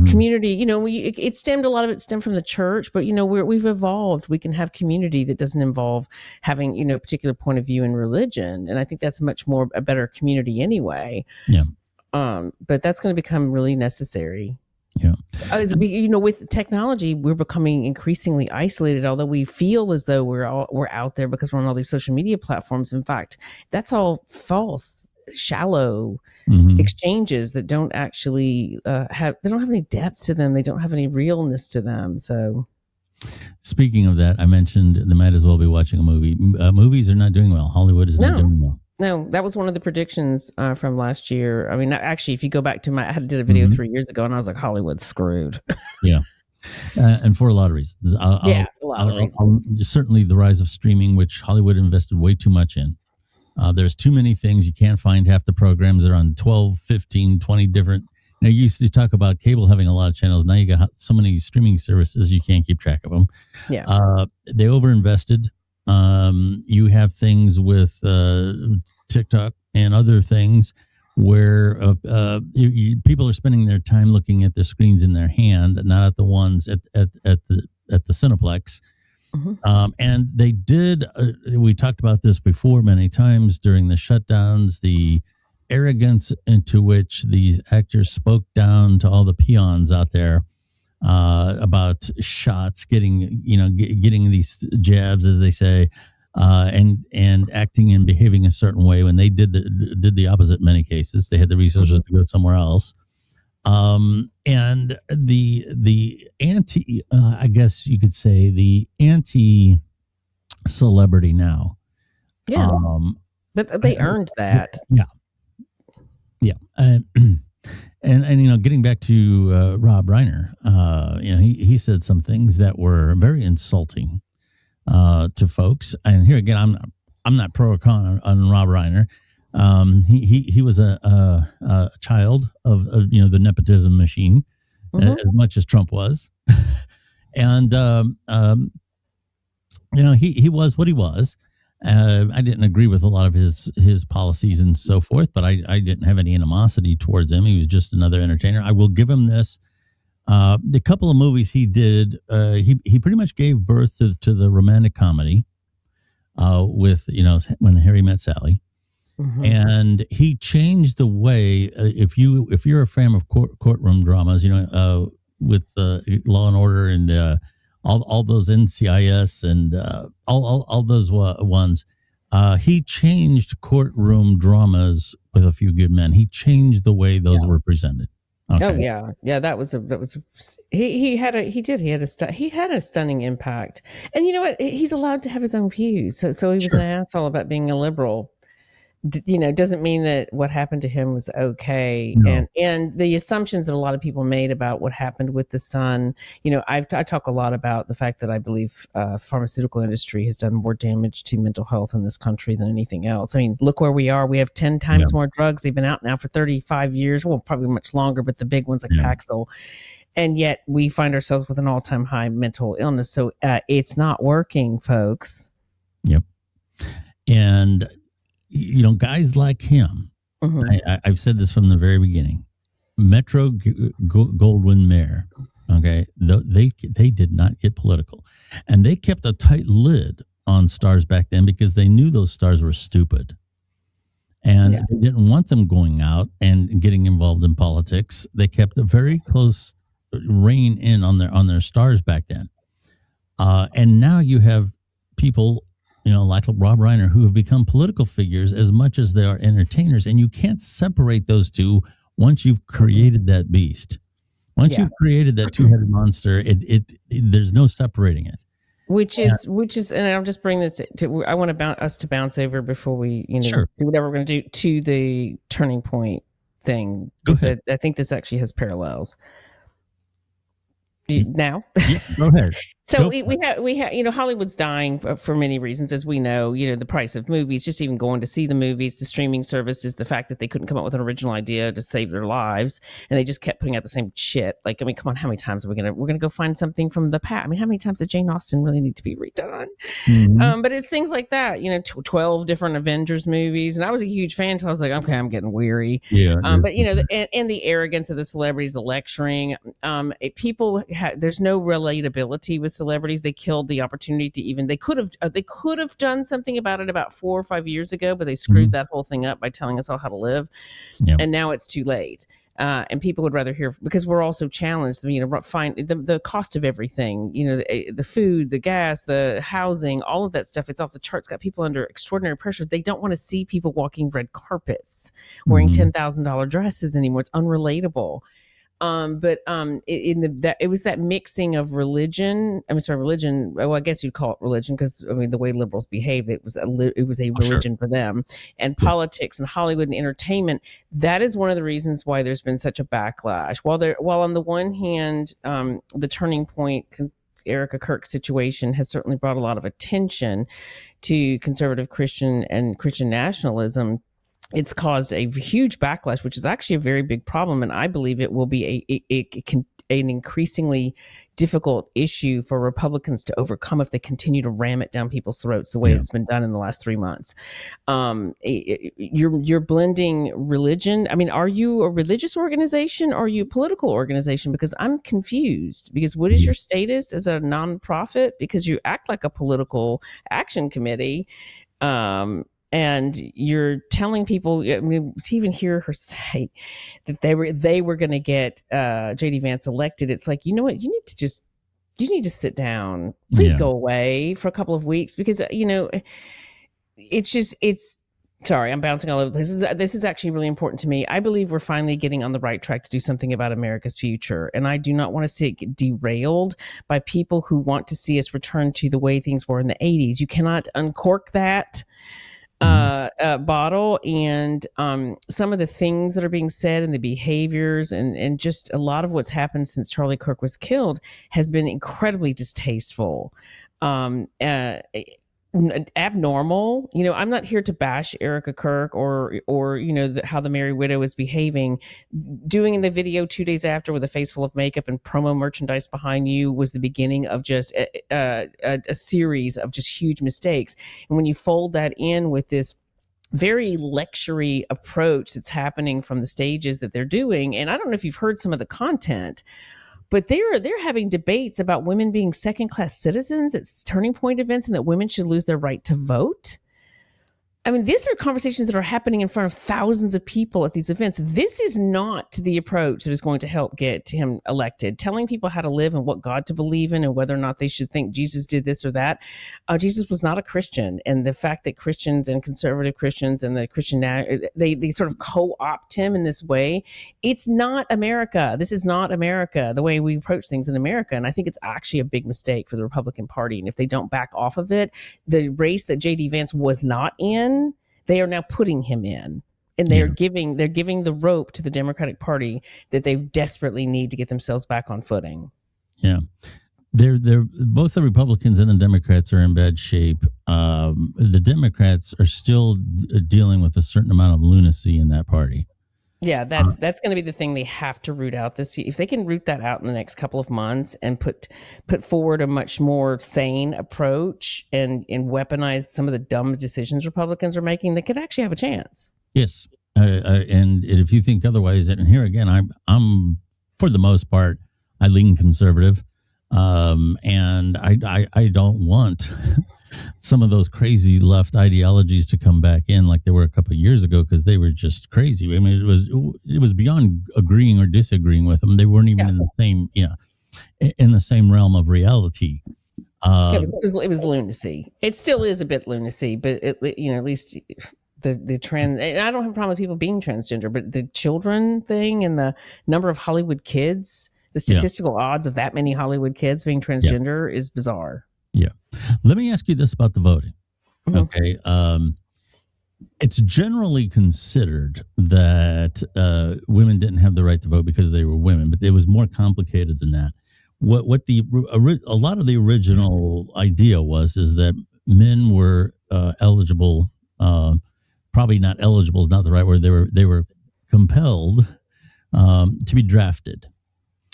Speaker 2: community. A lot of it stemmed from the church, but we've evolved. We can have community that doesn't involve having a particular point of view in religion, and I think that's much more a better community anyway. Yeah. But that's going to become really necessary.
Speaker 1: Yeah.
Speaker 2: With technology, we're becoming increasingly isolated, although we feel as though we're out there because we're on all these social media platforms. In fact, that's all false, shallow exchanges that don't actually have any depth to them. They don't have any realness to them. So
Speaker 1: speaking of that, I mentioned they might as well be watching a movie. Movies are not doing well. Hollywood is not doing well.
Speaker 2: No, that was one of the predictions from last year. I mean, actually, if you go back to I did a video 3 years ago, and I was like, Hollywood's screwed.
Speaker 1: Yeah. And for a lot of reasons. A lot of reasons. Certainly the rise of streaming, which Hollywood invested way too much in. There's too many things. You can't find half the programs that are on 12, 15, 20 different. You used to talk about cable having a lot of channels. Now you got so many streaming services, you can't keep track of them. Yeah. They overinvested. You have things with TikTok and other things where people are spending their time looking at the screens in their hand, not at the ones at the Cineplex. And they did. We talked about this before many times during the shutdowns. The arrogance into which these actors spoke down to all the peons out there. About shots, getting these jabs, as they say, and acting and behaving a certain way when they did the opposite in many cases. They had the resources to go somewhere else. And the anti, I guess you could say, the anti-celebrity now
Speaker 2: But they earned that.
Speaker 1: Yeah. Yeah. And getting back to Rob Reiner, he said some things that were very insulting to folks. And here again, I'm not pro or con on Rob Reiner. He was a child of the nepotism machine, as much as Trump was, and he was what he was. I didn't agree with a lot of his policies and so forth, but I didn't have any animosity towards him. He was just another entertainer. I will give him this. The couple of movies he did, he pretty much gave birth to the romantic comedy with When Harry Met Sally. And he changed the way, if you're a fan of courtroom dramas, with Law and Order and all those NCIS and all those ones, he changed courtroom dramas with A Few Good Men. He changed the way those were presented. Okay.
Speaker 2: Oh yeah. He had a stunning impact. And you know what? He's allowed to have his own views. So he was an asshole about being a liberal. Doesn't mean that what happened to him was okay. No. And the assumptions that a lot of people made about what happened with the son, I talk a lot about the fact that I believe pharmaceutical industry has done more damage to mental health in this country than anything else. I mean, look where we are. We have 10 times more drugs. They've been out now for 35 years. Well, probably much longer, but the big ones like Paxil. And yet we find ourselves with an all-time high mental illness. So it's not working, folks.
Speaker 1: Yep. And guys like him, I've said this from the very beginning, Metro Goldwyn Mayer, okay, they did not get political. And they kept a tight lid on stars back then because they knew those stars were stupid. And they didn't want them going out and getting involved in politics. They kept a very close rein in on their stars back then. And now you have people like Rob Reiner, who have become political figures as much as they are entertainers. And you can't separate those two once you've created that beast. Once you've created that two-headed monster, there's no separating it.
Speaker 2: Which is, and I'll just bring this to, I want us to bounce over before we, do whatever we're going to do to the turning point thing. Because I think this actually has parallels. Now,
Speaker 1: go ahead.
Speaker 2: So we have Hollywood's dying for many reasons, as we know. The price of movies, just even going to see the movies, the streaming services, the fact that they couldn't come up with an original idea to save their lives, and they just kept putting out the same shit. Like, I mean, come on, how many times are we're gonna go find something from the past? I mean, how many times did Jane Austen really need to be redone? But it's things like that. 12 different Avengers movies, and I was a huge fan until I was like, okay, I'm getting weary. But and the arrogance of the celebrities, the lecturing. There's no relatability with celebrities. They killed the opportunity to they could have done something about it about 4 or 5 years ago, but they screwed that whole thing up by telling us all how to live. And now it's too late. And people would rather hear, because we're also challenged, find the cost of everything, the food, the gas, the housing, all of that stuff. It's off the charts, got people under extraordinary pressure. They don't want to see people walking red carpets, wearing $10,000 dresses anymore. It's unrelatable. It was that mixing of religion. Religion. Well, I guess you'd call it religion because the way liberals behave, it was a religion for them, and politics and Hollywood and entertainment. That is one of the reasons why there's been such a backlash. While on the one hand, the turning point, Erica Kirk's situation has certainly brought a lot of attention to conservative Christian and Christian nationalism. It's caused a huge backlash, which is actually a very big problem. And I believe it will be an increasingly difficult issue for Republicans to overcome if they continue to ram it down people's throats the way it's been done in the last 3 months. You're blending religion. I mean, are you a religious organization or are you a political organization? Because I'm confused. Because what is your status as a nonprofit? Because you act like a political action committee. And you're telling people, to even hear her say that they were going to get J.D. Vance elected. It's like, you know what? You need to sit down. Please go away for a couple of weeks because, sorry, I'm bouncing all over the place. This is actually really important to me. I believe we're finally getting on the right track to do something about America's future. And I do not want to see it get derailed by people who want to see us return to the way things were in the 80s. You cannot uncork that. bottle, and some of the things that are being said and the behaviors and just a lot of what's happened since Charlie Kirk was killed has been incredibly distasteful. Abnormal. I'm not here to bash Erica Kirk or how the Merry Widow is behaving. Doing the video 2 days after with a face full of makeup and promo merchandise behind you was the beginning of just a series of just huge mistakes. And when you fold that in with this very lectury approach that's happening from the stages that they're doing, and I don't know if you've heard some of the content, but they're having debates about women being second-class citizens at turning point events and that women should lose their right to vote. I mean, these are conversations that are happening in front of thousands of people at these events. This is not the approach that is going to help get him elected. Telling people how to live and what God to believe in and whether or not they should think Jesus did this or that. Jesus was not a Christian. And the fact that Christians and conservative Christians and the Christian, they sort of co-opt him in this way. It's not America. This is not America, the way we approach things in America. And I think it's actually a big mistake for the Republican Party. And if they don't back off of it, the race that J.D. Vance was not in, they are now putting him in, and they're giving the rope to the Democratic Party that they desperately need to get themselves back on footing.
Speaker 1: Yeah, they're both the Republicans and the Democrats are in bad shape. The Democrats are still dealing with a certain amount of lunacy in that party.
Speaker 2: Yeah, that's going to be the thing they have to root out this year. If they can root that out in the next couple of months and put forward a much more sane approach and weaponize some of the dumb decisions Republicans are making, they could actually have a chance.
Speaker 1: Yes, and if you think otherwise, and here again, I'm for the most part, I lean conservative, and I don't want some of those crazy left ideologies to come back in like they were a couple of years ago, because they were just crazy. I mean, it was beyond agreeing or disagreeing with them. They weren't even in the same realm of reality.
Speaker 2: It was lunacy. It still is a bit lunacy, but at least the trend. And I don't have a problem with people being transgender, but the children thing and the number of Hollywood kids, the statistical odds of that many Hollywood kids being transgender is bizarre.
Speaker 1: Yeah. Let me ask you this about the voting. Mm-hmm. Okay. It's generally considered that women didn't have the right to vote because they were women, but it was more complicated than that. What a lot of the original idea is that men were eligible. Probably not eligible is not the right word. They were compelled to be drafted.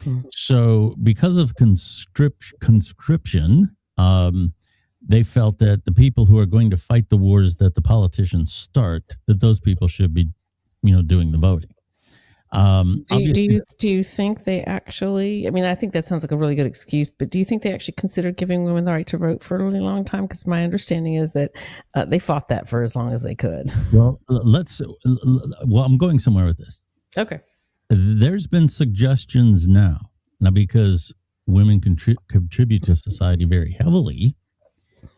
Speaker 1: Mm-hmm. So because of conscription, they felt that the people who are going to fight the wars that the politicians start, that those people should be, doing the voting.
Speaker 2: Do you think they actually? I mean, I think that sounds like a really good excuse, but do you think they actually considered giving women the right to vote for a really long time? Because my understanding is that they fought that for as long as they could.
Speaker 1: Well, I'm going somewhere with this.
Speaker 2: Okay.
Speaker 1: There's been suggestions now because women contribute to society very heavily,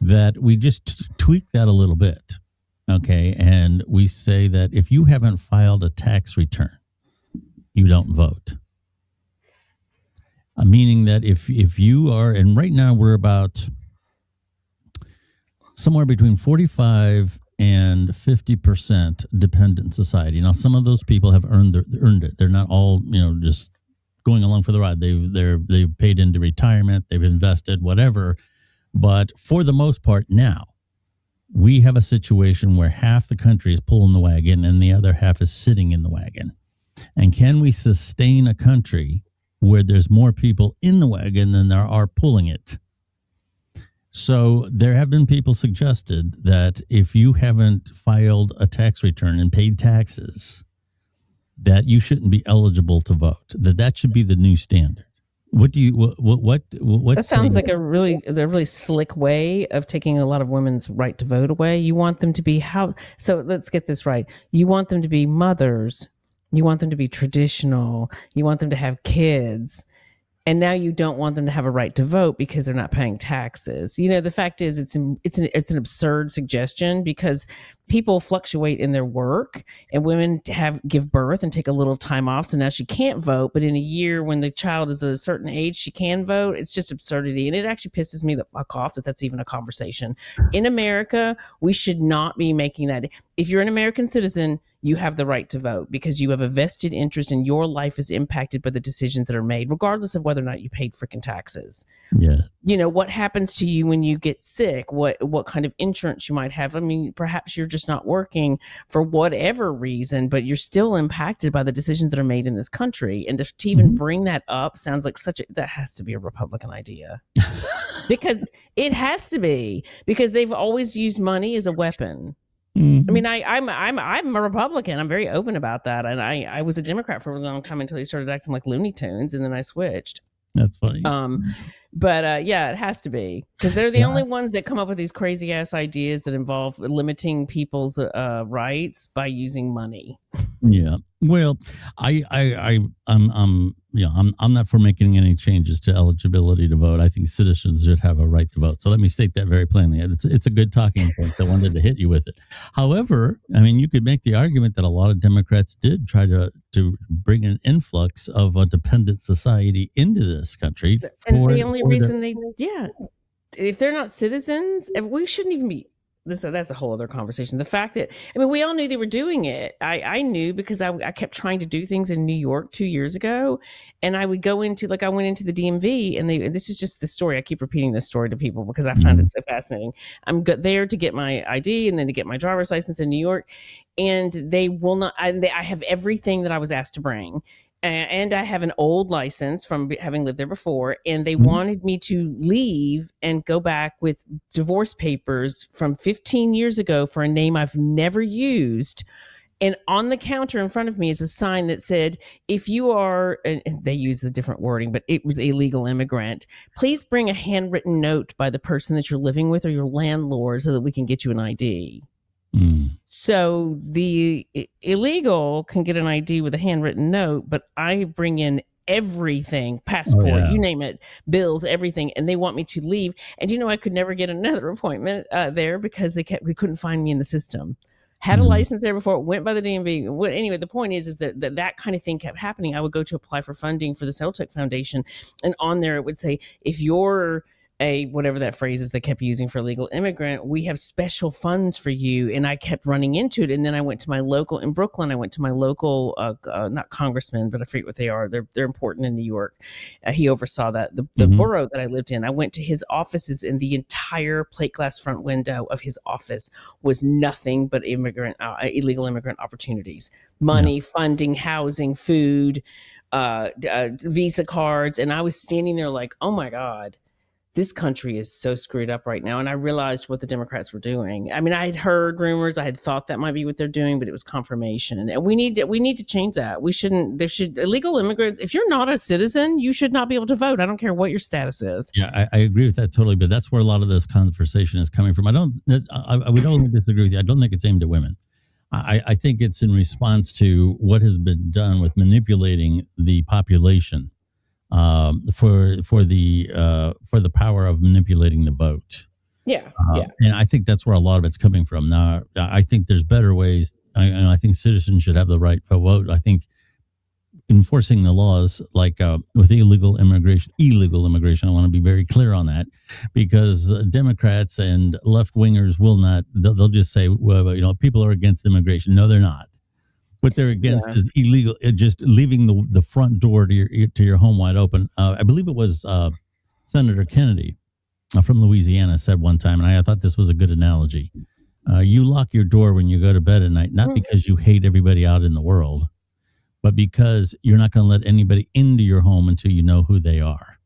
Speaker 1: that we just tweak that a little bit. Okay. And we say that if you haven't filed a tax return, you don't vote. Meaning that if you are, and right now we're about somewhere between 45 and 50% dependent society. Now, some of those people have earned it. They're not all, just going along for the ride. They've paid into retirement, they've invested, whatever. But for the most part now, we have a situation where half the country is pulling the wagon and the other half is sitting in the wagon. And can we sustain a country where there's more people in the wagon than there are pulling it? So there have been people suggested that if you haven't filed a tax return and paid taxes, that you shouldn't be eligible to vote. That should be the new standard. What do you what
Speaker 2: that sounds like a really slick way of taking a lot of women's right to vote away. You want them to be so let's get this right. You want them to be mothers. You want them to be traditional. You want them to have kids. And now you don't want them to have a right to vote because they're not paying taxes. The fact is it's an absurd suggestion because people fluctuate in their work, and women give birth and take a little time off. So now she can't vote, but in a year when the child is a certain age, she can vote. It's just absurdity. And it actually pisses me the fuck off that that's even a conversation. In America, we should not be making that. If you're an American citizen, you have the right to vote because you have a vested interest and your life is impacted by the decisions that are made, regardless of whether or not you paid freaking taxes.
Speaker 1: Yeah.
Speaker 2: What happens to you when you get sick, what kind of insurance you might have. I mean, perhaps you're just not working for whatever reason, but you're still impacted by the decisions that are made in this country. And to even bring that up sounds like that has to be a Republican idea. Because it has to be, because they've always used money as a weapon. I mean, I'm a Republican. I'm very open about that. And I was a Democrat for a long time until he started acting like Looney Tunes, and then I switched.
Speaker 1: That's funny.
Speaker 2: But yeah, it has to be, because they're the only ones that come up with these crazy ass ideas that involve limiting people's rights by using money.
Speaker 1: Yeah. Well, I'm not for making any changes to eligibility to vote. I think citizens should have a right to vote. So let me state that very plainly. It's a good talking point. I wanted to hit you with it. However, I mean, you could make the argument that a lot of Democrats did try to bring an influx of a dependent society into this country.
Speaker 2: And the only reason if they're not citizens, we shouldn't even be. That's a whole other conversation. The fact that, I mean, we all knew they were doing it. I knew because I kept trying to do things in New York 2 years ago, and I would go into, I went into the DMV, and this is just the story. I keep repeating this story to people because I found it so fascinating. I'm there to get my ID and then to get my driver's license in New York, and they will not. I have everything that I was asked to bring. And I have an old license from having lived there before, and they wanted me to leave and go back with divorce papers from 15 years ago for a name I've never used. And on the counter in front of me is a sign that said, if you are, and they use a different wording, but it was illegal immigrant, please bring a handwritten note by the person that you're living with or your landlord so that we can get you an ID. So the illegal can get an ID with a handwritten note, but I bring in everything, passport, you name it, bills, everything, and they want me to leave. And I could never get another appointment there because they couldn't find me in the system. Had a license there before, went by the DMV. Anyway, the point is that kind of thing kept happening. I would go to apply for funding for the Celtic Foundation, and on there it would say, if you're whatever that phrase is they kept using for illegal immigrant, we have special funds for you. And I kept running into it. And then I went to my local in Brooklyn. I went to my local, not congressman, but I forget what they are. They're important in New York. He oversaw that. The borough that I lived in, I went to his offices, and the entire plate glass front window of his office was nothing but illegal immigrant opportunities, money, funding, housing, food, Visa cards. And I was standing there like, oh my God, this country is so screwed up right now. And I realized what the Democrats were doing. I mean, I had heard rumors. I had thought that might be what they're doing, but it was confirmation. And we need to change that. Illegal immigrants, if you're not a citizen, you should not be able to vote. I don't care what your status is.
Speaker 1: Yeah, I agree with that totally. But that's where a lot of this conversation is coming from. I would only disagree with you. I don't think it's aimed at women. I think it's in response to what has been done with manipulating the population for the power of manipulating the vote.
Speaker 2: Yeah.
Speaker 1: And I think that's where a lot of it's coming from. Now, I think there's better ways. I think citizens should have the right to vote. I think enforcing the laws, like with illegal immigration, I want to be very clear on that, because Democrats and left wingers will not. They'll just say, well, people are against immigration. No, they're not. What they're against is illegal, just leaving the front door to your home wide open. I believe it was Senator Kennedy from Louisiana said one time, and I thought this was a good analogy. You lock your door when you go to bed at night, not because you hate everybody out in the world, but because you're not going to let anybody into your home until you know who they are.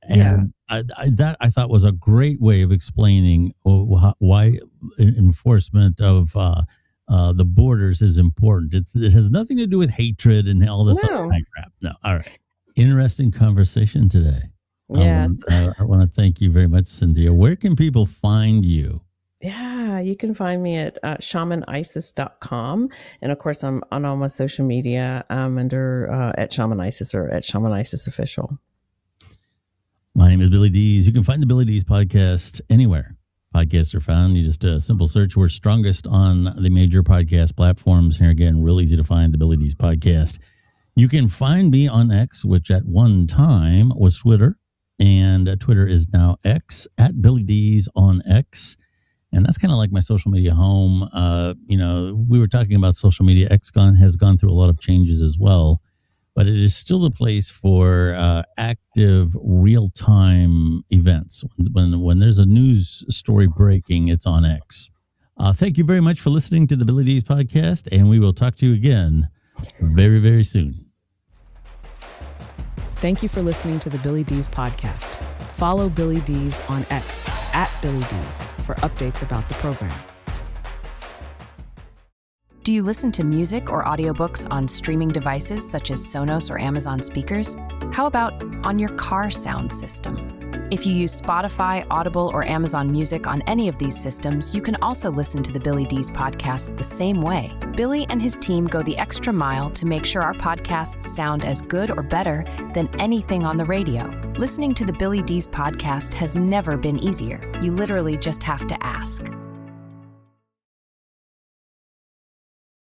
Speaker 1: And that I thought was a great way of explaining why enforcement of the borders is important. It has nothing to do with hatred and all this other kind of crap. No. All right. Interesting conversation today.
Speaker 2: Yes.
Speaker 1: I want to thank you very much, Cynthia. Where can people find you?
Speaker 2: Yeah, you can find me at shamanisis.com. And of course, I'm on all my social media under at Shamanisis or at Shamanisis Official.
Speaker 1: My name is Billy Dees. You can find the Billy Dees podcast anywhere podcasts are found. You just a simple search. We're strongest on the major podcast platforms. Here again, real easy to find the Billy Dees podcast. You can find me on X, which at one time was Twitter, and Twitter is now X, at Billy Dees on X. And that's kind of like my social media home. We were talking about social media. X has gone through a lot of changes as well, but it is still a place for active, real-time events. When there's a news story breaking, it's on X. Thank you very much for listening to the Billy Dees podcast, and we will talk to you again very, very soon.
Speaker 3: Thank you for listening to the Billy Dees podcast. Follow Billy Dees on X, at Billy Dees, for updates about the program.
Speaker 4: Do you listen to music or audiobooks on streaming devices such as Sonos or Amazon speakers? How about on your car sound system? If you use Spotify, Audible, or Amazon Music on any of these systems, you can also listen to the Billy Dees podcast the same way. Billy and his team go the extra mile to make sure our podcasts sound as good or better than anything on the radio. Listening to the Billy Dees podcast has never been easier. You literally just have to ask.